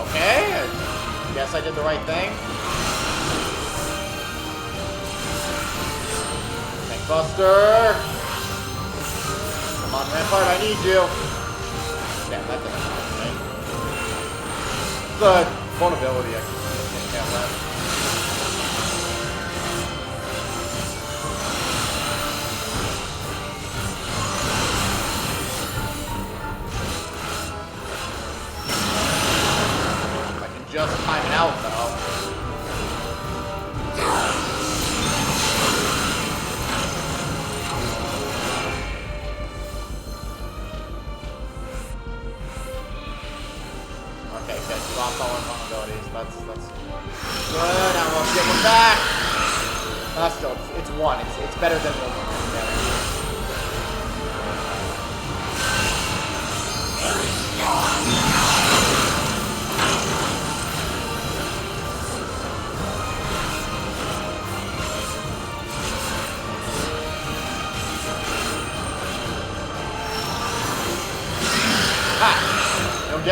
Okay, I guess I did the right thing. Tank Buster! Come on, Rampart, I need you! Damn, that didn't help me. The vulnerability I can't let. Just time it out, though. Okay, good. Lost all our vulnerabilities. That's good. Now we'll get one back. Still, it's one. It's better than one.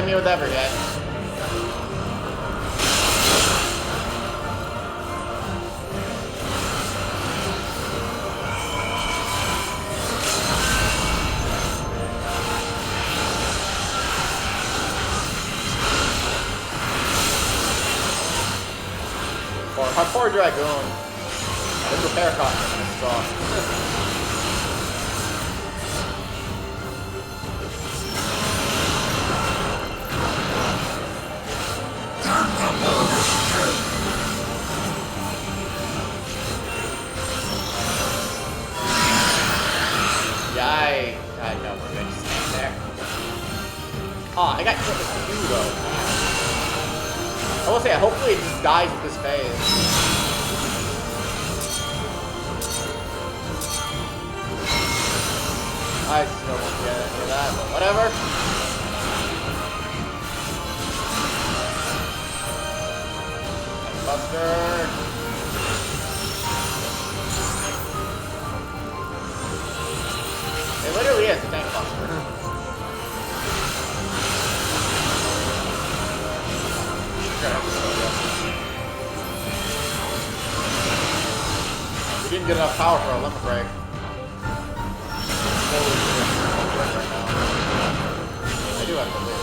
me with every hit. Poor Dragoon. His repair cost is strong. Yeah, I know we're good. Just stand there. Oh, I got hit with 2 though. I will say, hopefully it just dies with this phase. I still won't get into that, but whatever. Buster. It literally is a tank buster. We didn't get enough power for a limit break. I do have to live.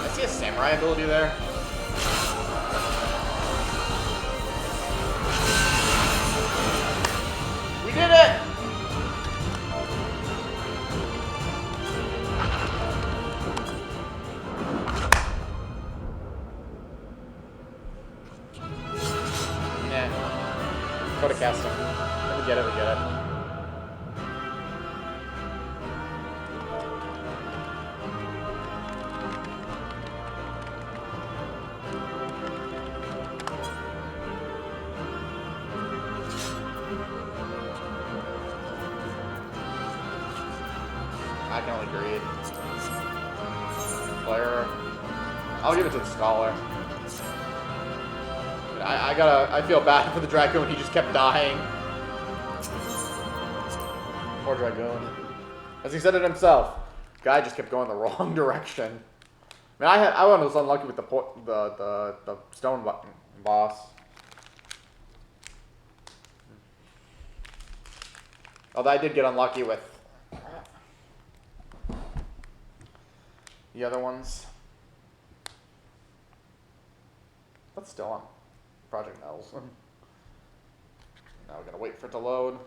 I see a samurai ability there. We did it! Go to casting. We get it, we get it. I can only read. Player. I'll give it to the Scholar. I feel bad for the Dragoon, he just kept dying. Poor Dragoon. As he said it himself, guy just kept going the wrong direction. I mean, I was unlucky with the stone boss. Although I did get unlucky with the other ones. But still on Project Nels. Now we gotta wait for it to load.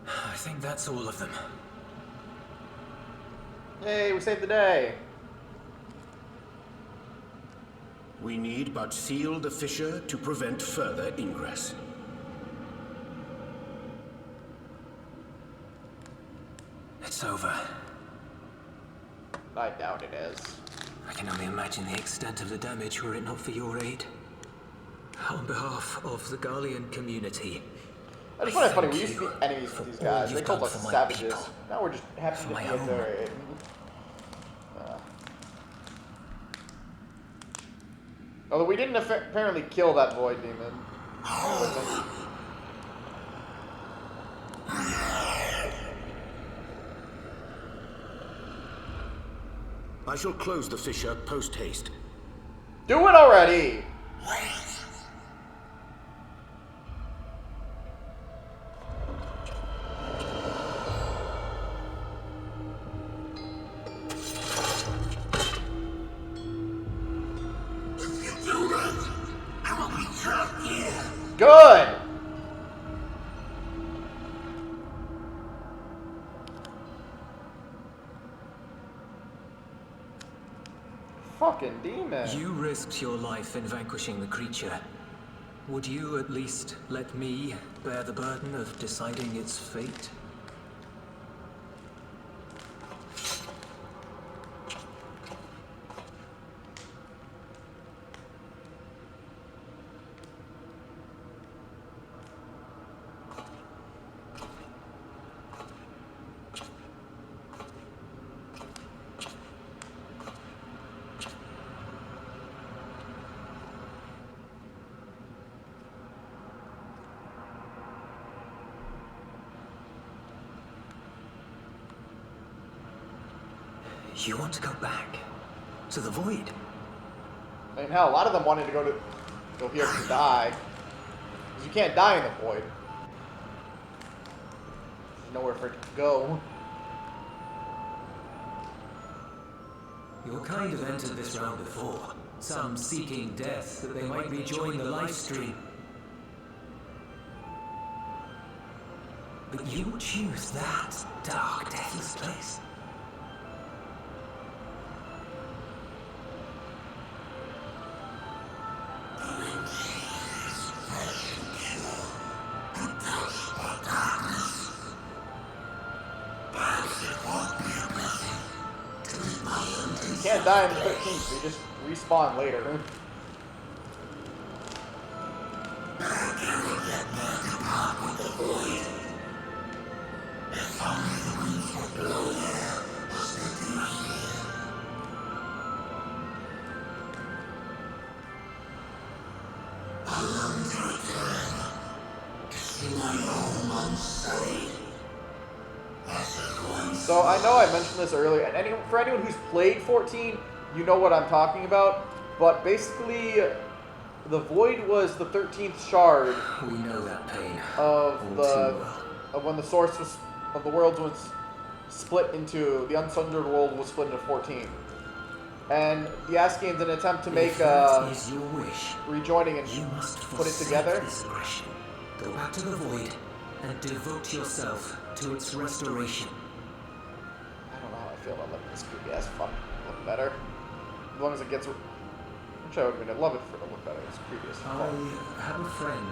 I think that's all of them.
Yay, we saved the day.
We need but seal the fissure to prevent further ingress.
It's over.
I doubt it is.
I can only imagine the extent of the damage were it not for your aid. On behalf of the Garlean community,
I just find it funny, we used to be enemies with these guys. They called us savages. Now we're just happy to be at their aid. Although we didn't apparently kill that void demon.
I shall close the fissure post-haste.
Do it already! Good! fucking demon.
You risked your life in vanquishing the creature. Would you at least let me bear the burden of deciding its fate? You want to go back? To the void?
I mean, hell, a lot of them wanted to go here to die. Because you can't die in the void. There's nowhere for it to go.
Your kind have entered this realm before. Some seeking death that they might rejoin the life stream. But you choose that dark, deathless place.
You can't die in the 13th, you just respawn later. So I know I mentioned this earlier, and for anyone who's played 14, you know what I'm talking about. But basically, the Void was the 13th shard.
We know that pain.
Of when the source of the worlds was split into the Unsundered world was split into 14, and the Askians, in an attempt to make
is your wish,
rejoining and
you must
put it together.
This aggression. Go back to the Void and devote yourself to its restoration.
I don't know how I feel about letting this creepy ass fuck look better. As long as it gets. Which I would love it for it to look better. It's creepy as fuck.
I have a friend,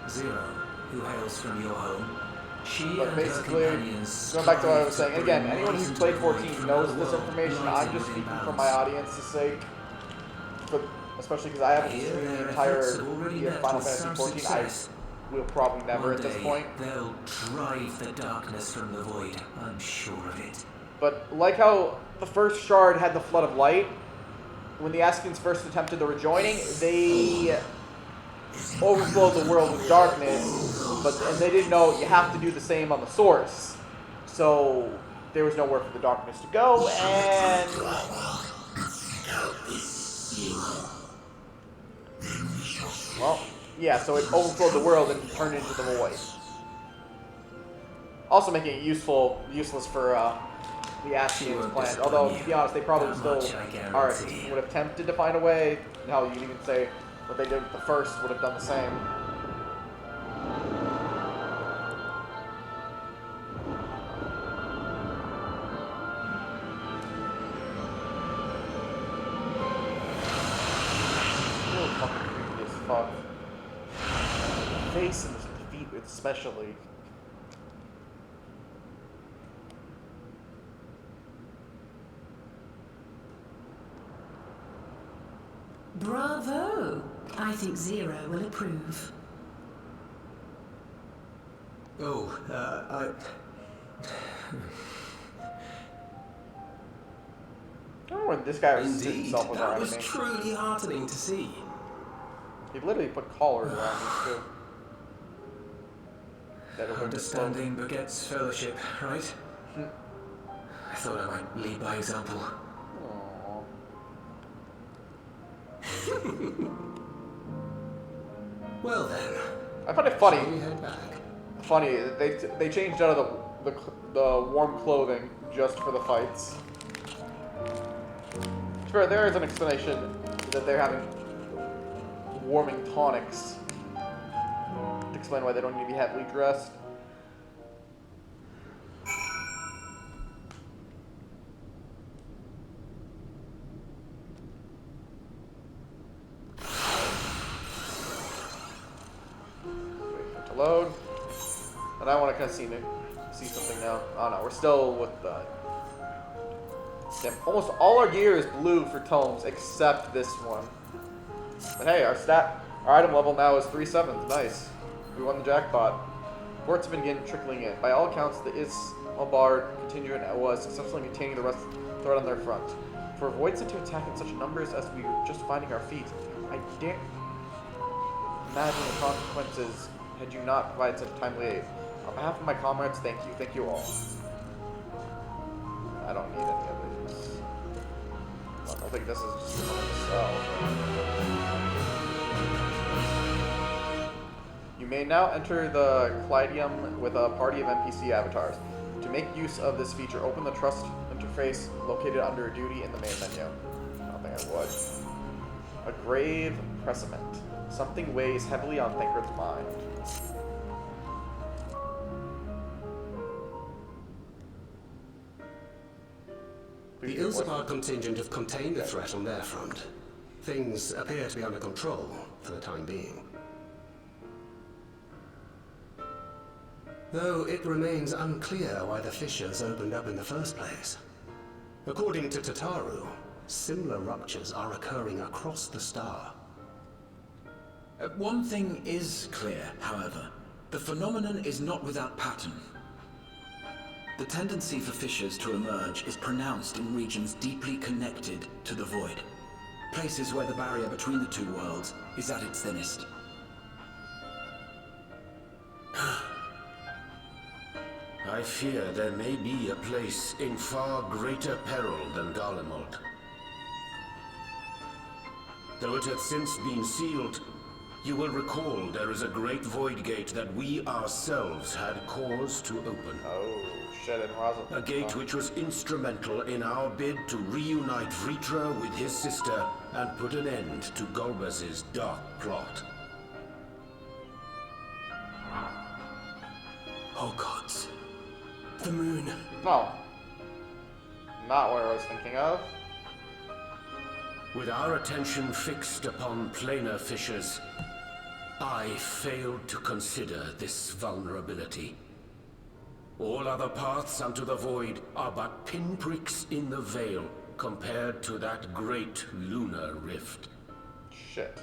Zero, who hails from your home. She
But
and
basically,
her companions
going back to what I was
strive
saying,
to
again,
bring
anyone who's
light
played
into the
14
void
knows
from
this
the world,
information.
right
I'm
in
just
good
speaking for
balance.
my audience's sake. Especially because I haven't
Here,
seen
their
the
efforts
entire
have already
year of
met
Final
with
Fantasy
some
14.
success.
I will probably never
One
at this
day,
point.
they'll drive the darkness from the void. I'm sure of it.
But like how the first shard had the flood of light, when the Askians first attempted the rejoining, they overflowed the world with darkness, and they didn't know you have to do the same on the source. So there was nowhere for the darkness to go, and well, yeah, so it overflowed the world and turned into the void. Also making it useless for the Askians' plans. Although, to be honest, they probably still would have attempted to find a way. Hell, you can even say what they did with the first would have done the same. Really fucking creepy as fuck. Face and feet especially.
Bravo! I think Zero will approve.
Oh,
I remember when this guy was sitting
Indeed,
himself with our
that was
enemy.
truly heartening to see.
He literally put collars around me too. That it would
understanding begets fellowship, right? I thought I might lead by example.
Aww.
Well then,
I find it
shall we
funny.
head back?
Funny they changed out of the warm clothing just for the fights. Sure, there is an explanation that they're having warming tonics to explain why they don't need to be heavily dressed. load. And I want to kind of see something now. Oh no, we're still with the... Damn, almost all our gear is blue for tomes, except this one. But hey, our item level now is 3/7. Nice. We won the jackpot. Reports have been trickling in. By all accounts, the Isambard contingent was successfully maintaining the threat on their front. For Voids to attack in such numbers as we were just finding our feet, I dare imagine the consequences had you not provided such timely aid. On behalf of my comrades, thank you all. I don't need any of these. Look, I think this is just something to sell. You may now enter the Clydium with a party of NPC avatars. To make use of this feature, open the Trust interface located under Duty in the main menu. I don't think I would. A grave prescient. Something weighs heavily on Thinker's mind.
The Ilsabard contingent have contained the threat on their front. Things appear to be under control for the time being. Though it remains unclear why the fissures opened up in the first place. According to Tataru, similar ruptures are occurring across the star.
One thing is clear, however. The phenomenon is not without pattern. The tendency for fissures to emerge is pronounced in regions deeply connected to the void. Places where the barrier between the two worlds is at its thinnest.
I fear there may be a place in far greater peril than Garlemald. Though it hath since been sealed, you will recall there is a great void gate that we ourselves had cause to open.
Oh, shit, and Raza.
A gate which was instrumental in our bid to reunite Vritra with his sister and put an end to Golbez's dark plot.
Oh gods. The moon.
No. Not what I was thinking of.
With our attention fixed upon planar fissures, I failed to consider this vulnerability. All other paths unto the void are but pinpricks in the veil compared to that great lunar rift.
Shit.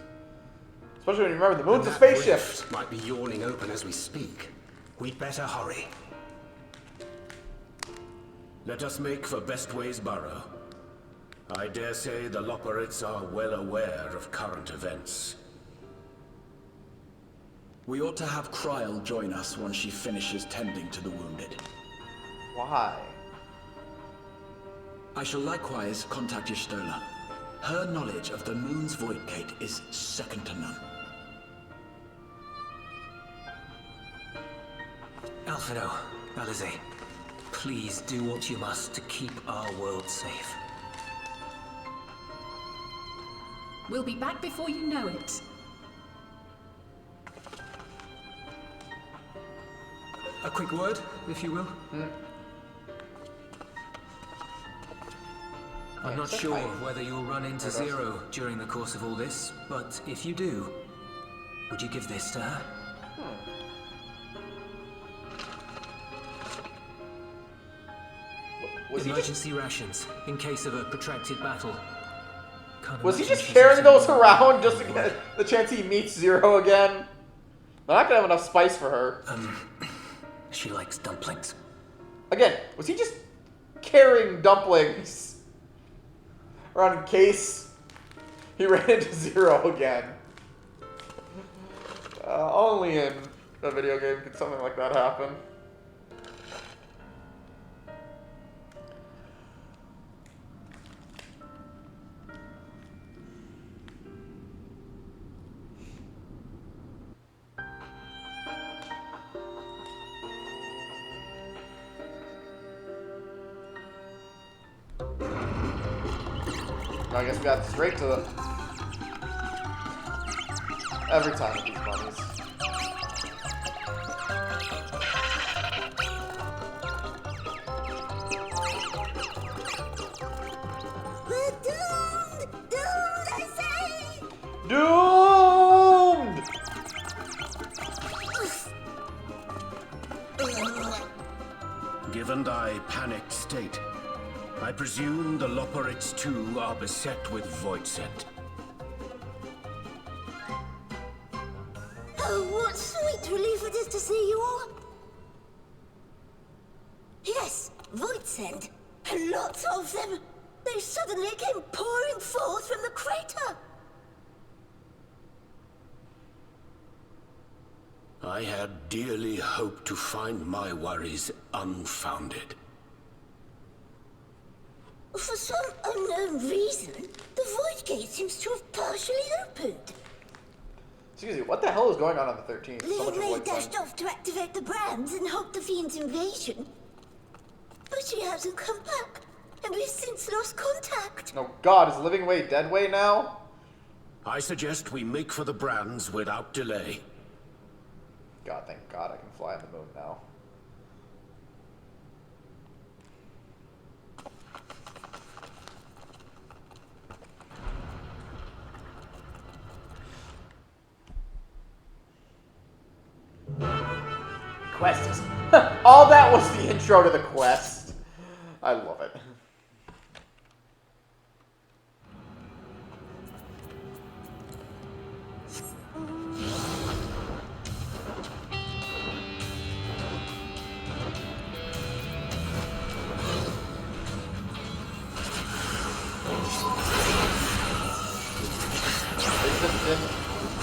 Especially when you remember the moon's a spaceship.
Rift might be yawning open as we speak. We'd better hurry.
Let us make for Bestway's burrow. I dare say the Loperites are well aware of current events.
We ought to have Kryl join us once she finishes tending to the wounded.
Why?
I shall likewise contact Y'shtola. Her knowledge of the moon's void gate is second to none.
Alfredo, Alize, please do what you must to keep our world safe.
We'll be back before you know it.
A quick word, if you will. I'm not sure whether you'll run into Zero during the course of all this, but if you do, would you give this to her? Emergency rations, in case of a protracted battle.
Was he just carrying those around just to get the chance he meets Zero again? They're not gonna have enough spice for her.
She likes dumplings.
Again, was he just carrying dumplings around in case he ran into Zero again? Only in a video game could something like that happen. I guess we got straight to the... Every time with these bunnies.
We're doomed! Doomed, I say!
Doomed!
Given thy panicked state, I presume the Loperites too are beset with void scent.
Oh, what sweet relief it is to see you all. Yes, void scent. Lots of them. They suddenly came pouring forth from the crater.
I had dearly hoped to find my worries unfounded.
For some unknown reason, the void gate seems to have partially opened.
Excuse me, what the hell is going on the 13th? So much
Living May
avoid
dashed
time.
off to activate the brands and halt the Fiend's invasion. But she hasn't come back, and we've since lost contact.
Oh god, is Living Way Dead Way now?
I suggest we make for the brands without delay.
God, thank god I can fly on the moon now. Quest is... All that was the intro to the quest. I love it.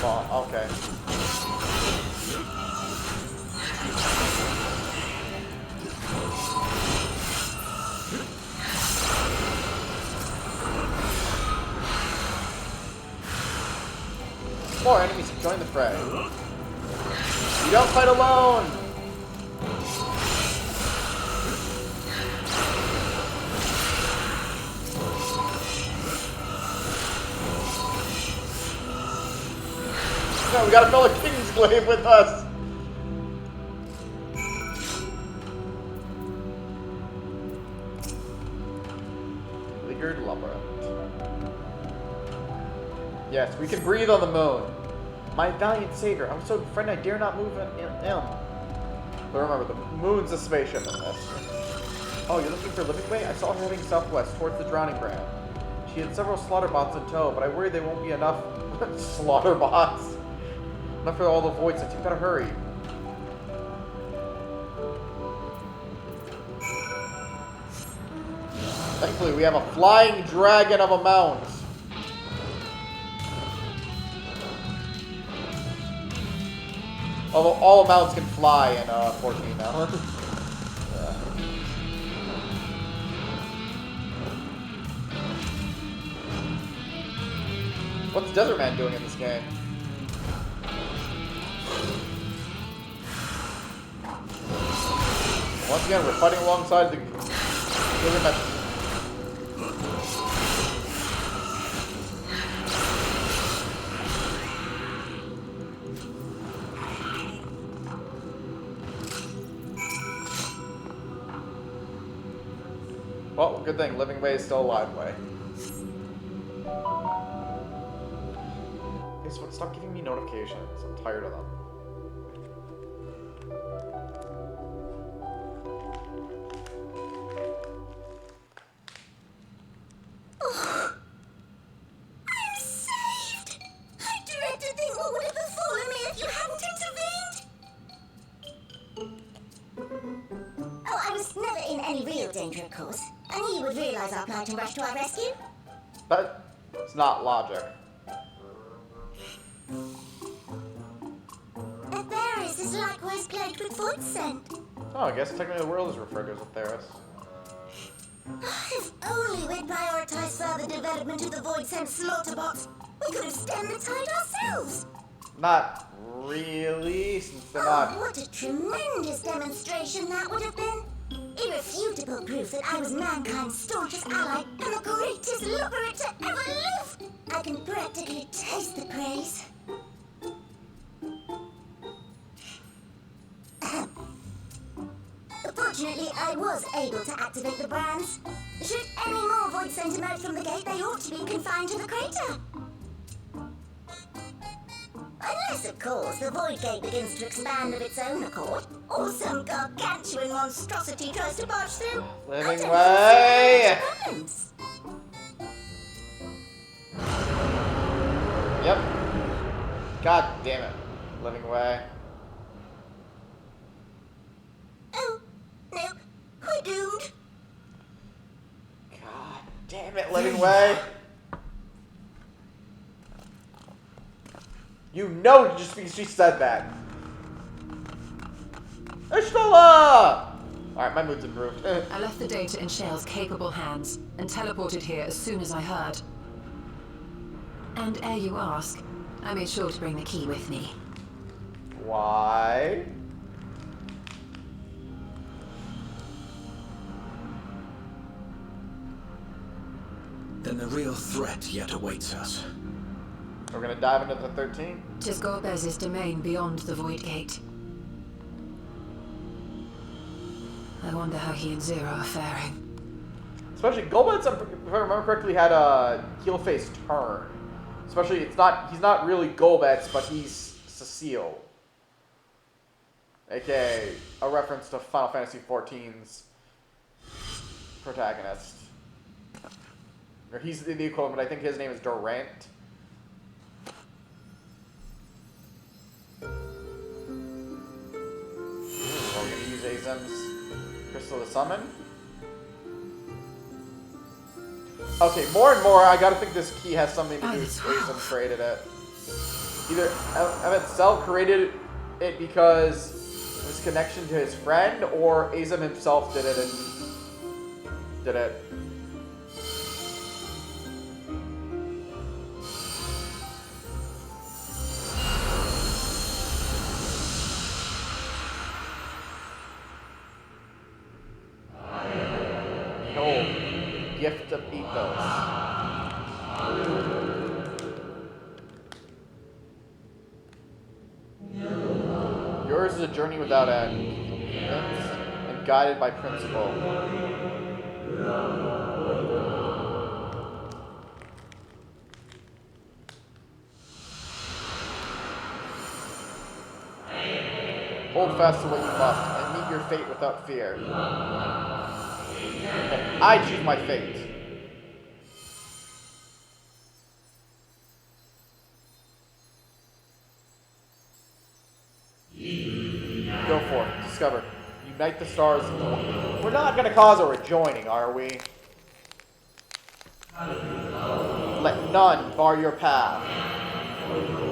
Oh, okay. More enemies have joined the fray. You don't fight alone! No, we got a fellow Kingsglaive with us! Figured lumber. Yes, we can breathe on the moon. My valiant savior, I was so frightened I dare not move in. But remember, the moon's a spaceship in this. Oh, you're looking for Living Way? I saw her heading southwest towards the Drowning Brand. She had several slaughter bots in tow, but I worry they won't be enough slaughter bots. Enough for all the voids, so you gotta hurry. Thankfully, we have a flying dragon of a mount. Although all mounts can fly in 14 now. What's Desert Man doing in this game? Once again, we're fighting alongside the Desert Man. Well, good thing Living Way is still alive way. Guess what? Stop giving me notifications. I'm tired of them.
Oh, I'm saved! I dread to think what would have befallen me if you hadn't intervened. Oh, I was never in any real danger, of course. I knew you would realize our plight and rush to our rescue.
That's not logic.
Theris is likewise plagued with void scent.
Oh, I guess technically the world is referred to as a Theris.
If only we'd prioritized further development of the void scent slaughter bots, we could have stemmed the tide ourselves.
Not really, since they're
Oh,
not...
what a tremendous demonstration that would have been. Irrefutable proof that I was mankind's staunchest ally and the greatest looker to ever live. I can practically taste the praise. Fortunately, I was able to activate the brands. Should any more void scent emerge from the gate, they ought to be confined to the crater. Unless
Unless, of course, the Void Gate begins to expand of its own accord, or some gargantuan monstrosity tries to barge through.
Living way! Yep. God damn it. Living way.
Oh, no. We're doomed.
God damn it, living way. You know just because she said that. Ishtola! Alright, my mood's improved.
I left the data in Shale's capable hands and teleported here as soon as I heard. And ere you ask, I made sure to bring the key with me.
Why?
Then the real threat yet awaits us.
We're gonna dive into the 13.
'Tis Gorbez's domain beyond the Void Gate. I wonder how he and Zero are faring.
Especially Golbez, if I remember correctly, had a heel face turn. Especially, he's not really Golbez, but he's Cecile. AKA a reference to Final Fantasy XIV's protagonist. Or he's the equivalent, I think his name is Durant. We're gonna use Azim's Crystal to summon. Okay, more and more, I gotta think this key has something to do with Azim created it. Either Emmett Cell created it because of his connection to his friend, or Azim himself did it and did it. Gift of Ethos. Yours is a journey without end, and guided by principle. Hold fast to what you must, and meet your fate without fear. And I choose my fate. Go forth, discover. Unite the stars. We're not gonna cause a rejoining, are we? Let none bar your path.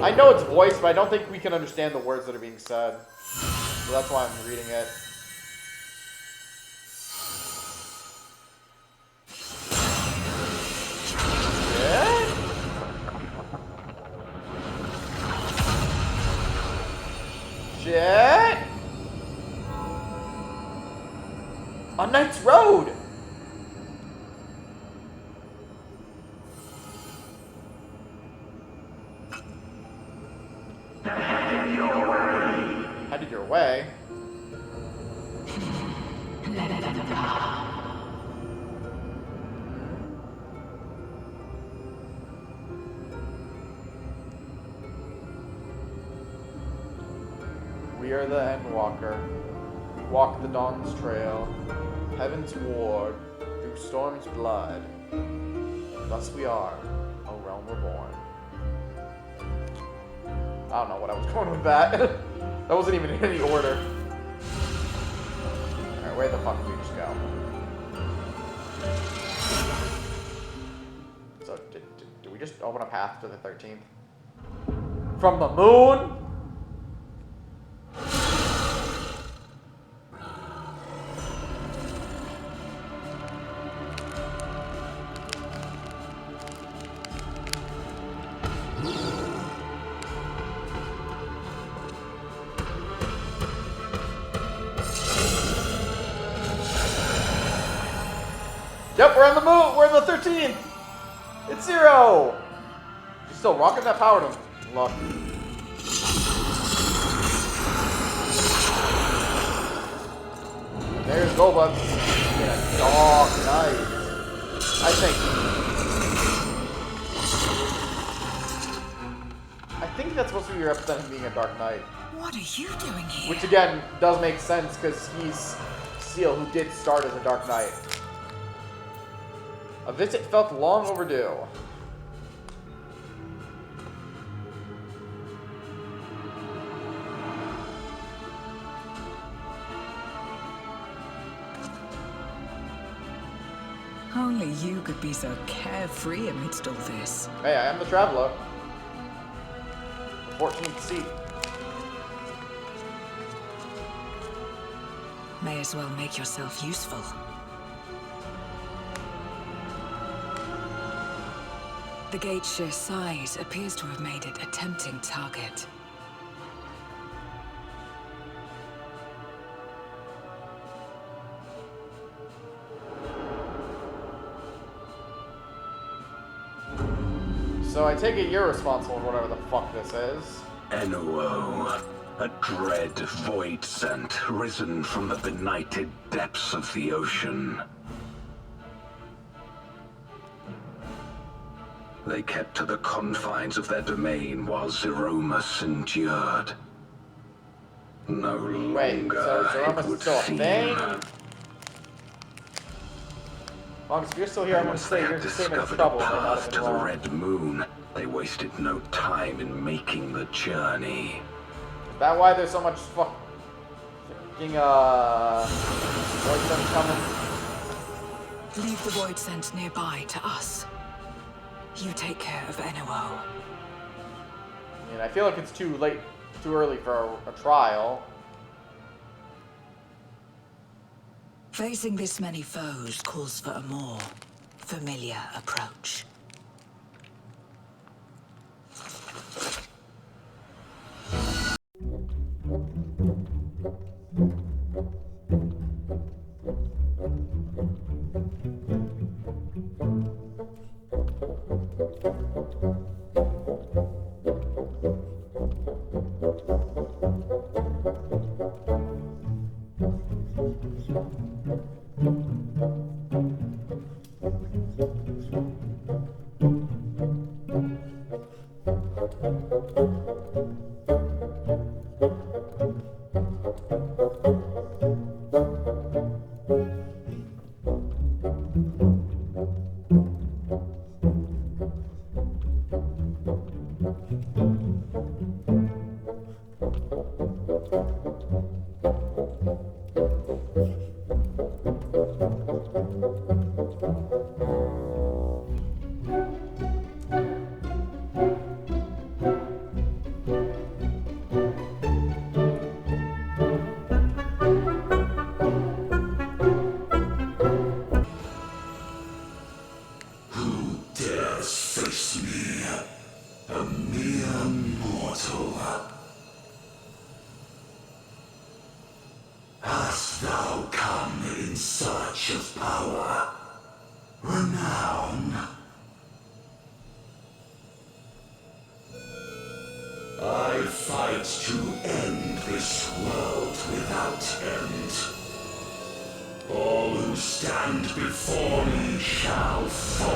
I know it's voiced, but I don't think we can understand the words that are being said. So that's why I'm reading it. Shit! On Knight's Road! Headed your way? We are the Endwalker. We walk the dawn's trail, heaven's ward, through storm's blood. Thus we are, a realm reborn. I don't know what I was going with that. That wasn't even in any order. Alright, where the fuck did we just go? So, did we just open a path to the 13th? From the moon? Yep, we're on the moon. We're on the 13th. It's Zero. You're still rocking that power to look. There's Golbez in a dark night. I think that's supposed to be representing being a Dark Knight.
What are you doing here?
Which again does make sense because he's Seal, who did start as a Dark Knight. A visit felt long overdue.
Only you could be so carefree amidst all this.
Hey, I am the Traveler. 14th seat.
May as well make yourself useful. The gate's sheer size appears to have made it a tempting target.
So I take it you're responsible for whatever the fuck this is.
NOO, a dread void scent risen from the benighted depths of the ocean. They kept to the confines of their domain while Zeromus endured. No longer,
so Zeromus
it
is
would
still a
seem.
thing? Long as you're still here, I'm going to
Once
say
they
you're
had
in the same
discovered a
trouble. May not
path
have
to
been
the
long.
Red Moon, they wasted no time in making the journey.
Is that why there's so much fucking void scent coming?
Leave the void scent nearby to us. You take care of NOO.
I mean, I feel like it's too early for a trial.
Facing this many foes calls for a more familiar approach.
Hast thou come in search of power, renown? I fight to end this world without end. All who stand before me shall fall.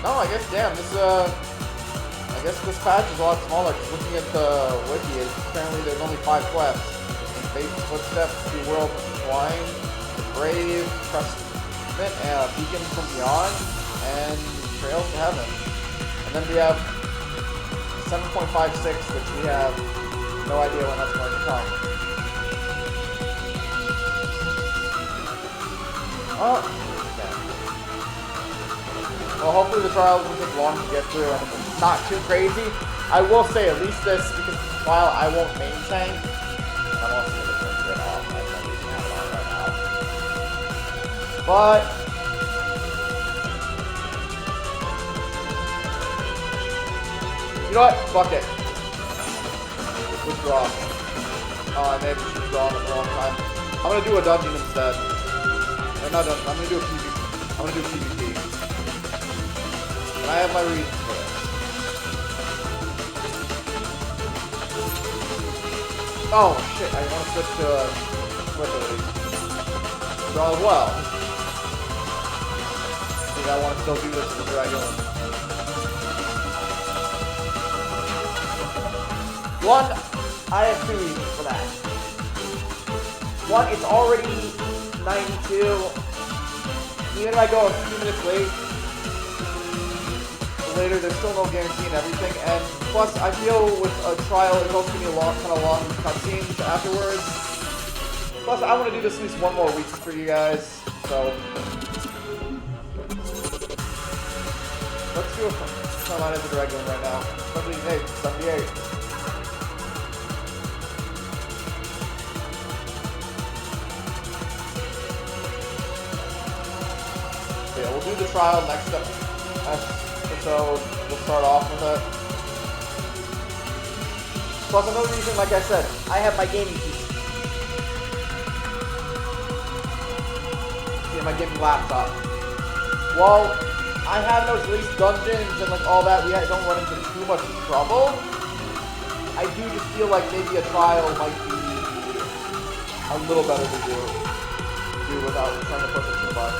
No, I guess, damn, this, I guess this patch is a lot smaller, because looking at the wiki, apparently there's only 5 quests. Fate's Footsteps, The World Flying, The Brave, Trustment, Beacon from Beyond, and Trails to Heaven. And then we have 7.56, which we have no idea when that's going to come. Oh, yeah. Well, hopefully the trial won't take long to get through, and if it's not too crazy, I will say at least this, because while I won't main tank, I'm also going to turn it off. I don't even have it on right now. But you know what? Fuck it. Withdraw. Oh, I maybe should withdraw at the wrong time. I'm gonna do a dungeon instead. Or not dungeon, I'm gonna do a PvP. I'm gonna do a PvP. And I have my reasons for this. Oh shit, I wanna switch to ability. Draw as well. I think I wanna still do this with the dragon. One, I have 2 reasons for that. One, it's already 92. Even if I go a few minutes late, later, there's still no guarantee and everything. And plus, I feel with a trial, it's also going to be a kind of long cutscenes afterwards. Plus, I want to do this at least 1 more week for you guys. So, let's do a come on as a dragon right now. 78, 78. Yeah, we'll do the trial next episode. We'll start off with it. Plus another reason, like I said, I have my gaming PC. Yeah, my gaming laptop. Well, I have those release dungeons and like all that, we don't run into too much trouble. I do just feel like maybe a trial might be a little better to do without trying to push it too much.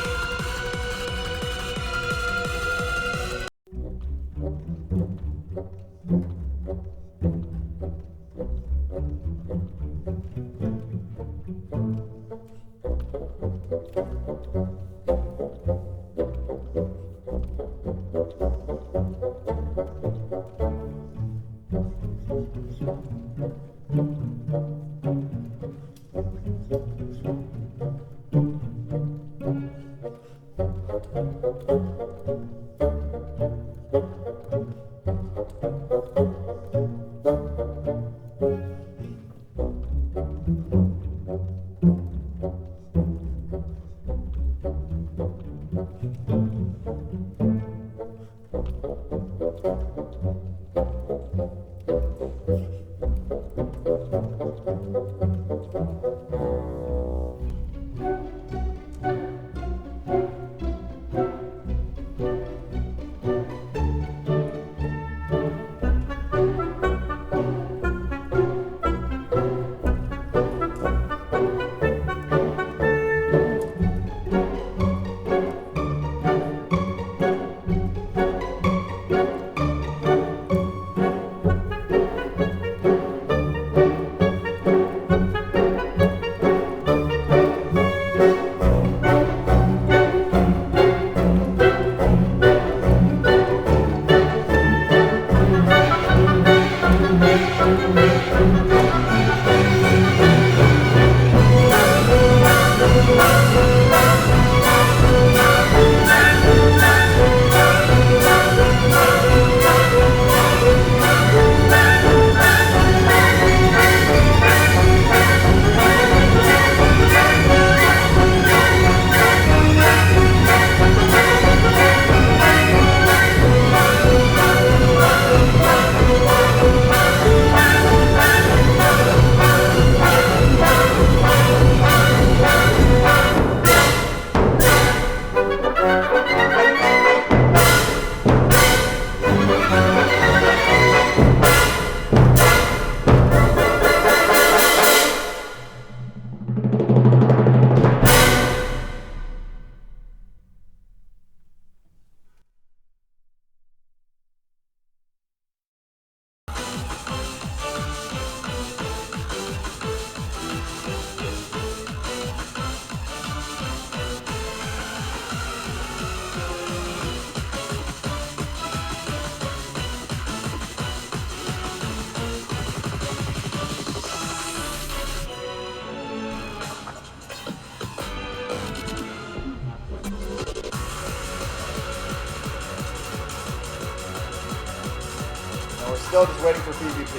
we're still just waiting for PvP.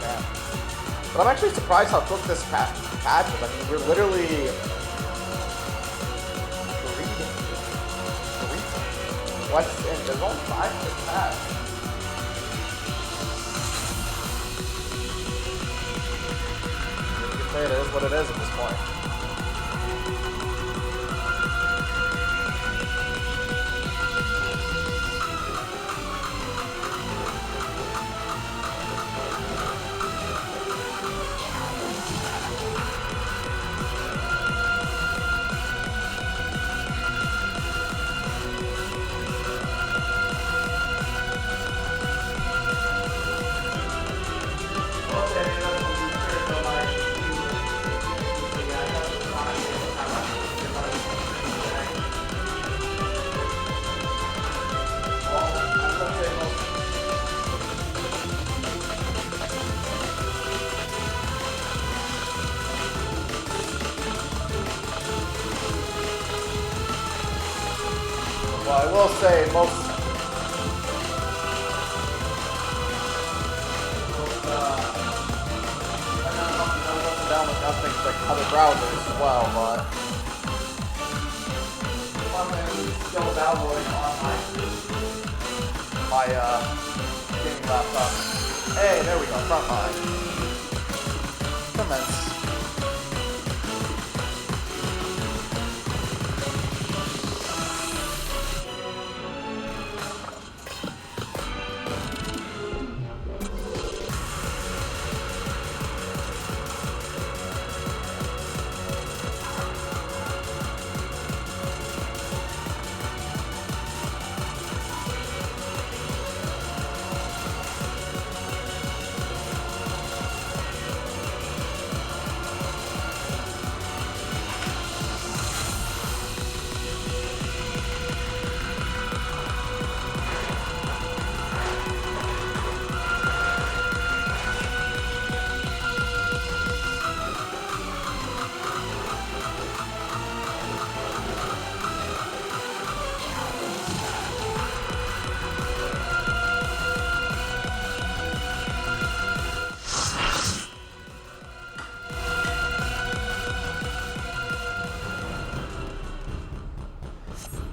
Yeah. But I'm actually surprised how quick this patch is. I mean, we're literally... What's in? There's only 5 to patch. You can say it is what it is at this point. Well, I will say most down with nothing like other browsers as well, but I'm still downloading on my gaming laptop. Hey, there we go, Frontline. Commence.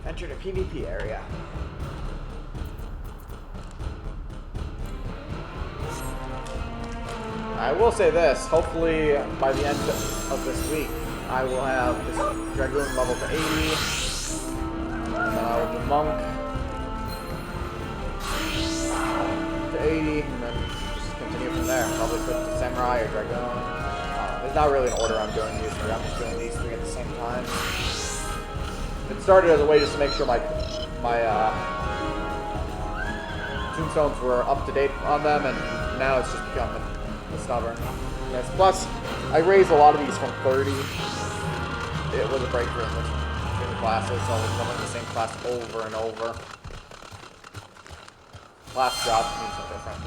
Enter the PvP area. I will say this, hopefully by the end of this week, I will have this Dragoon level to 80, and then I will do Monk to 80, and then just continue from there. Probably switch to Samurai or Dragoon. There's not really an order I'm doing these three, I'm just doing these three at the same time. It started as a way just to make sure my tombstones were up to date on them, and now it's just become stubborn. Yes. Plus, I raised a lot of these from 30. It was a breakthrough between the classes, so I was running the same class over and over. Last job means something different.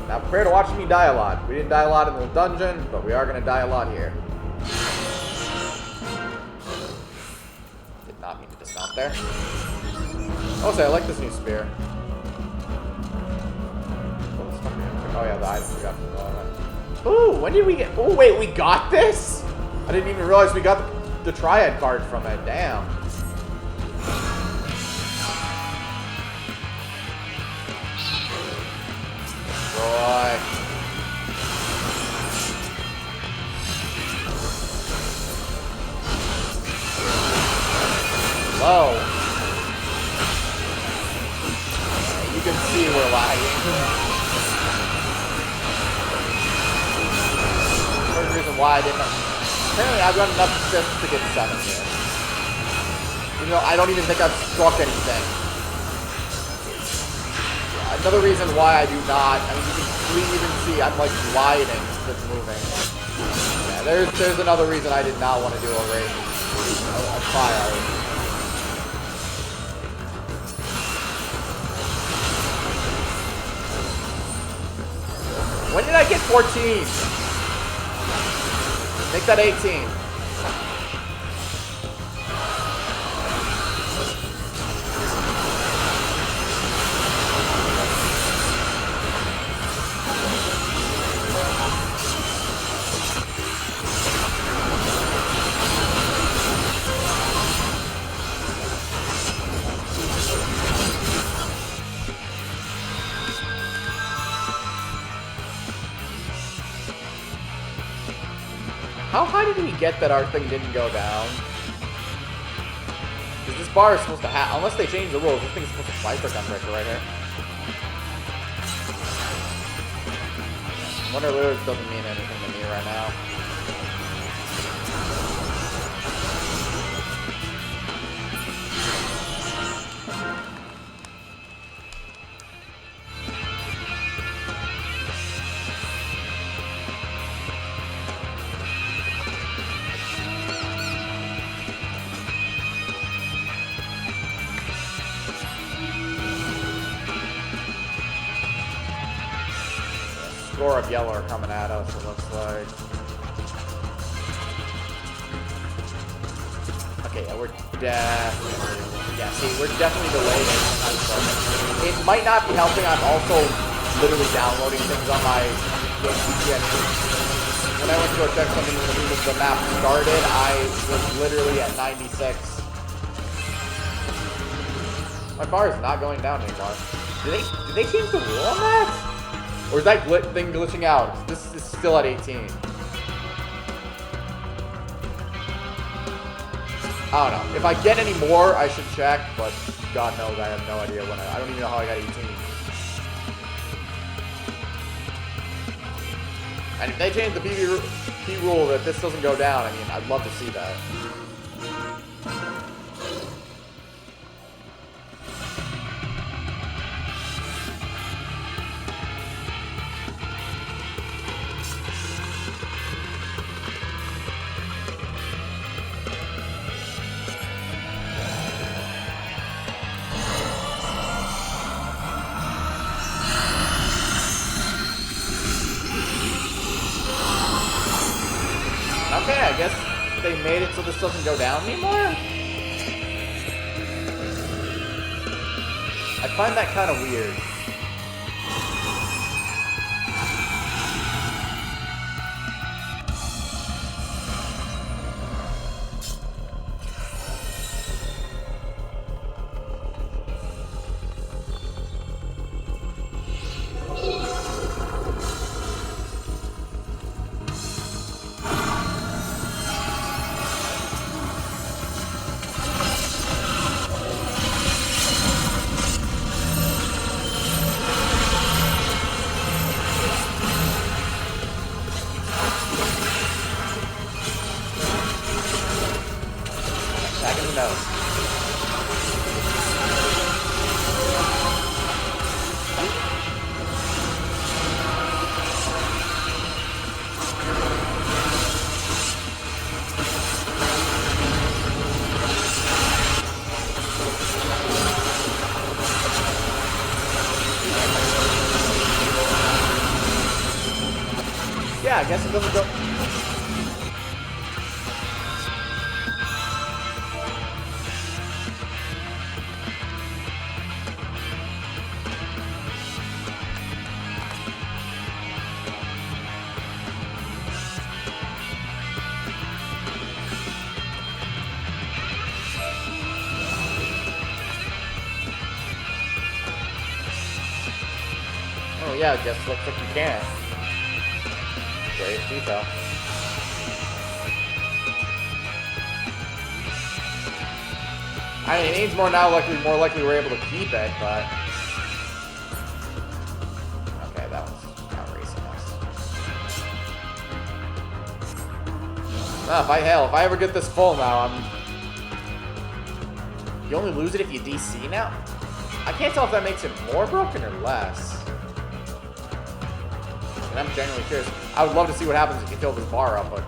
Now prepare to watch me die a lot. We didn't die a lot in the dungeon, but we are going to die a lot here. Did not mean to dismount there. Also, I like this new spear. Oh yeah, the items we got from the Ooh, when did we get... Oh wait, we got this? I didn't even realize we got the Triad card from it. Damn. Boy. Whoa. You can see we're lagging. The reason why I didn't. Apparently, I've got enough assists to get 7 here. Even though I don't even think I've struck anything. Another reason why I do not. I mean, you can even see I'm like gliding just moving. Yeah, there's another reason I did not want to do a raid. A fire. When did I get 14? Make that 18. How high did we get that our thing didn't go down? Because this bar is supposed to have, unless they change the rules, this thing's supposed to fly for temperature right here. Wonder literally doesn't mean anything to me right now. Score of yellow are coming at us, it looks like. Okay, yeah, we're definitely... Yeah, see, we're definitely delayed. It might not be helping. I'm also literally downloading things on my game. When I went to go check something as soon as the map started, I was literally at 96. My bar is not going down anymore. Did they change the rule on that? Or is that thing glitching out? This is still at 18. I don't know. If I get any more, I should check, but God knows I have no idea when I don't even know how I got 18. And if they change the PvP rule that this doesn't go down, I mean, I'd love to see that. Okay, I guess they made it so this doesn't go down anymore? I find that kind of weird. Yeah, I guess it doesn't go... Oh yeah, I guess it looks like you can't. Great detail. I mean, it means more likely we're able to keep it, but... Okay, that one's not racing us. If I ever get this full now, You only lose it if you DC now? I can't tell if that makes it more broken or less. And I'm genuinely curious. I would love to see what happens if you fill this bar up, but...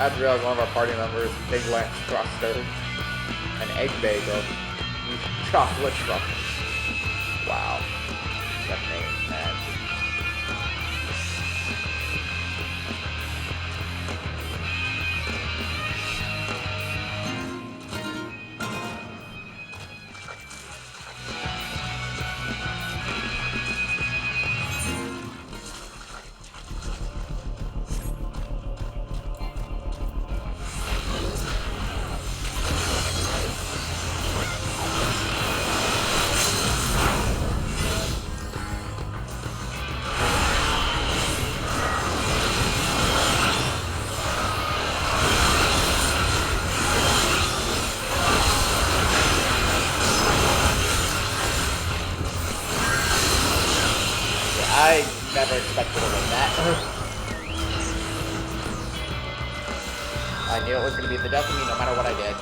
Adriel is one of our party members. Big Lance Thruster. An egg bagel. Chocolate truffle. Wow. That name, man. I never expected to win that. I knew it was going to be the death of me no matter what I did.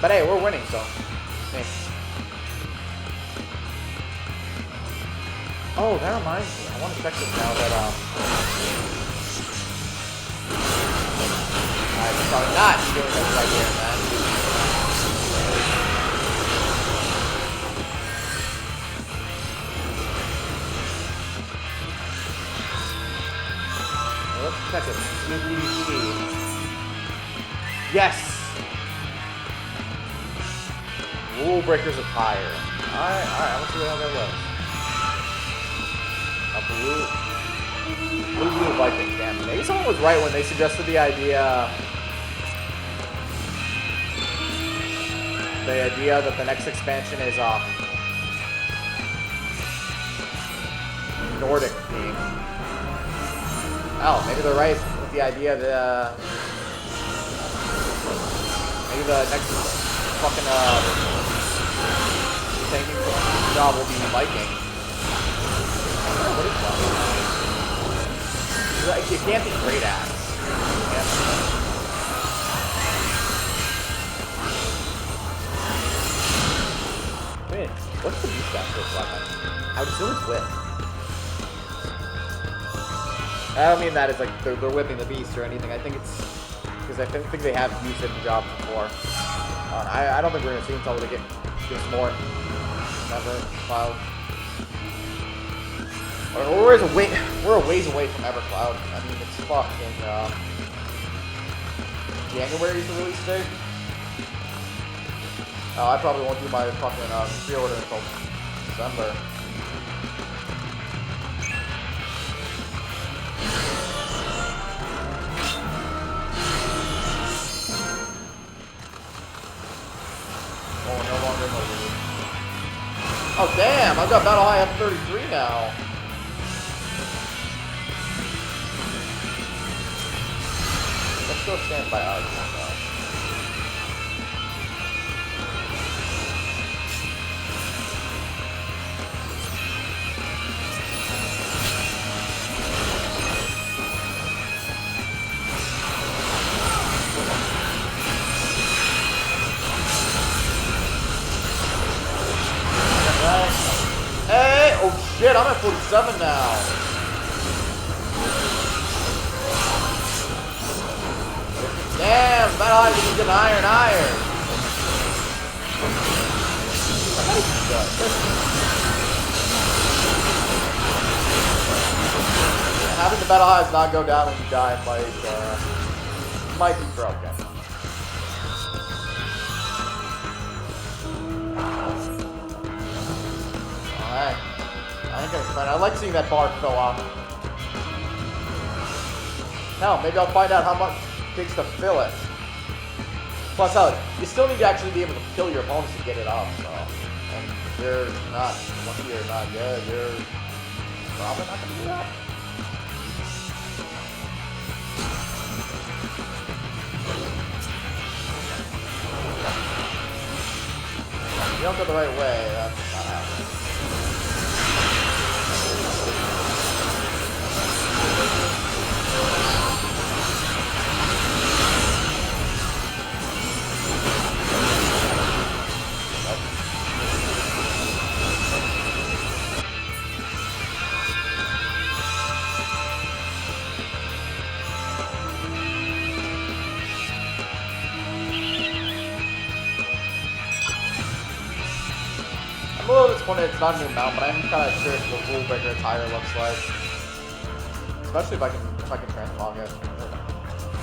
But hey, we're winning, so. Hey. Oh, that reminds me. I want to check this now that, I'm probably not doing this right here, man. Let's check it. Yes! Rule breakers of fire. Alright, let's see how that goes. A blue Viking camp. Maybe someone was right when they suggested the idea that the next expansion is Nordic theme. Oh, maybe they're right with the idea that maybe the next fucking tanking job will be Viking. What is that? It can't be great ass. Wait, what's the beast after this weapon? I would assume it's whip. I don't mean that as like they're whipping the beast or anything. I think it's because I think they have used it in jobs before. I don't think we're gonna see until they get more. Never Cloud. We're a ways away from Evercloud. I mean, it's fucking January is the release date. I probably won't do my fucking pre-order until December. Oh damn, I've got Battle High F33 now. Let's go stand by odds one though. Hey! Oh shit, I'm at 47 now. Damn, Battle High is getting higher and higher. Having the Battle Highs not go down when you die might be broken. Alright. I think I'm fine. I like seeing that bar fill up. Hell, maybe I'll find out how much it takes to fill it. Plus, hell, you still need to actually be able to kill your opponents to get it up, so. And if you're not lucky or not good, you're probably not gonna do that. If you don't go the right way, that's not happening. a little disappointed it's not a new mount, but I'm kind of curious what Rule Breaker attire looks like. Especially if I can transmog it.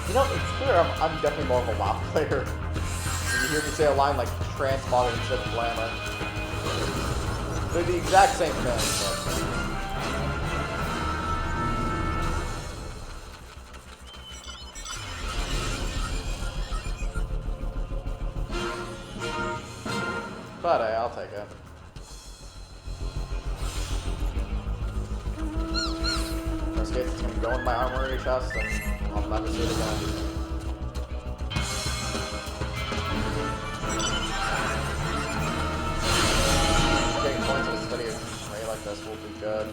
You know, it's clear I'm definitely more of a WoW player. When you hear me say a line like transmog it instead of glamour. They're the exact same thing, but hey, I'll take it. Worst case, it's gonna go in my armory chest, and I'll never see it again. Getting points in a steady array like this will be good.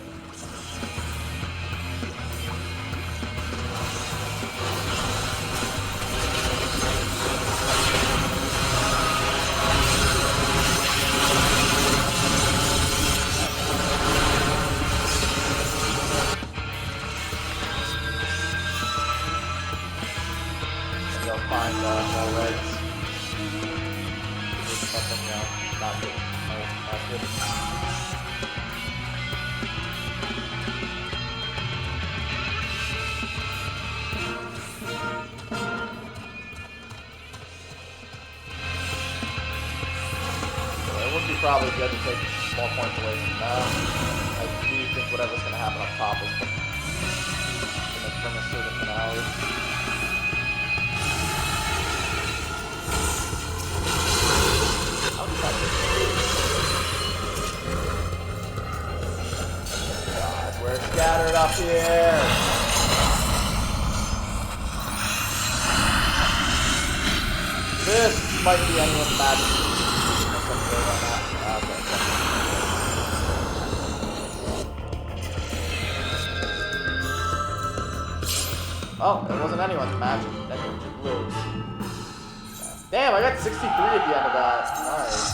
Find more reds. Something, not good. That's good. So it would be probably good to take more points away from that. I do think whatever's going to happen up top is going to bring us through the finale. God, we're scattered up here. This might be anyone's magic. Oh, it wasn't anyone's magic. That means you lose. Damn, I got 63 at the end of that. Nice.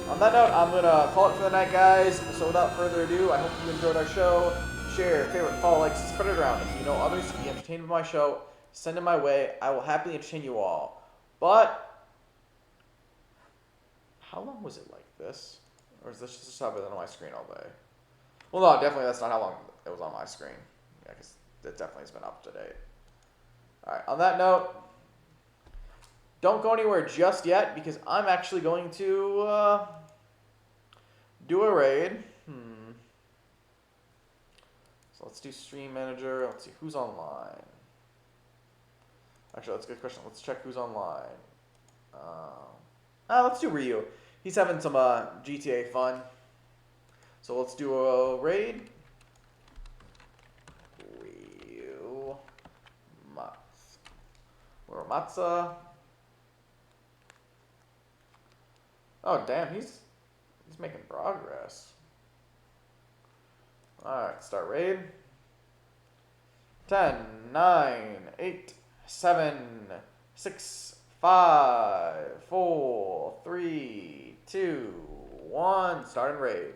On that note, I'm going to call it for the night, guys. So without further ado, I hope you enjoyed our show. Share, favorite, follow, like, spread it around. If you know others to be entertained with my show, send it my way. I will happily entertain you all. But how long was it like this? Or is this just have it on my screen all day? Well, no, definitely that's not how long it was on my screen. Yeah, because it definitely has been up to date. Alright, on that note, don't go anywhere just yet, because I'm actually going to do a raid. So let's do stream manager. Let's see who's online. Actually, that's a good question. Let's check who's online. Let's do Ryu. He's having some GTA fun. So let's do a raid. Ryu. Matza. Oh, damn, he's making progress. Alright, start raid. 10, 9, 8, 7, 6, 5, 4, 3, 2, 1. Starting raid.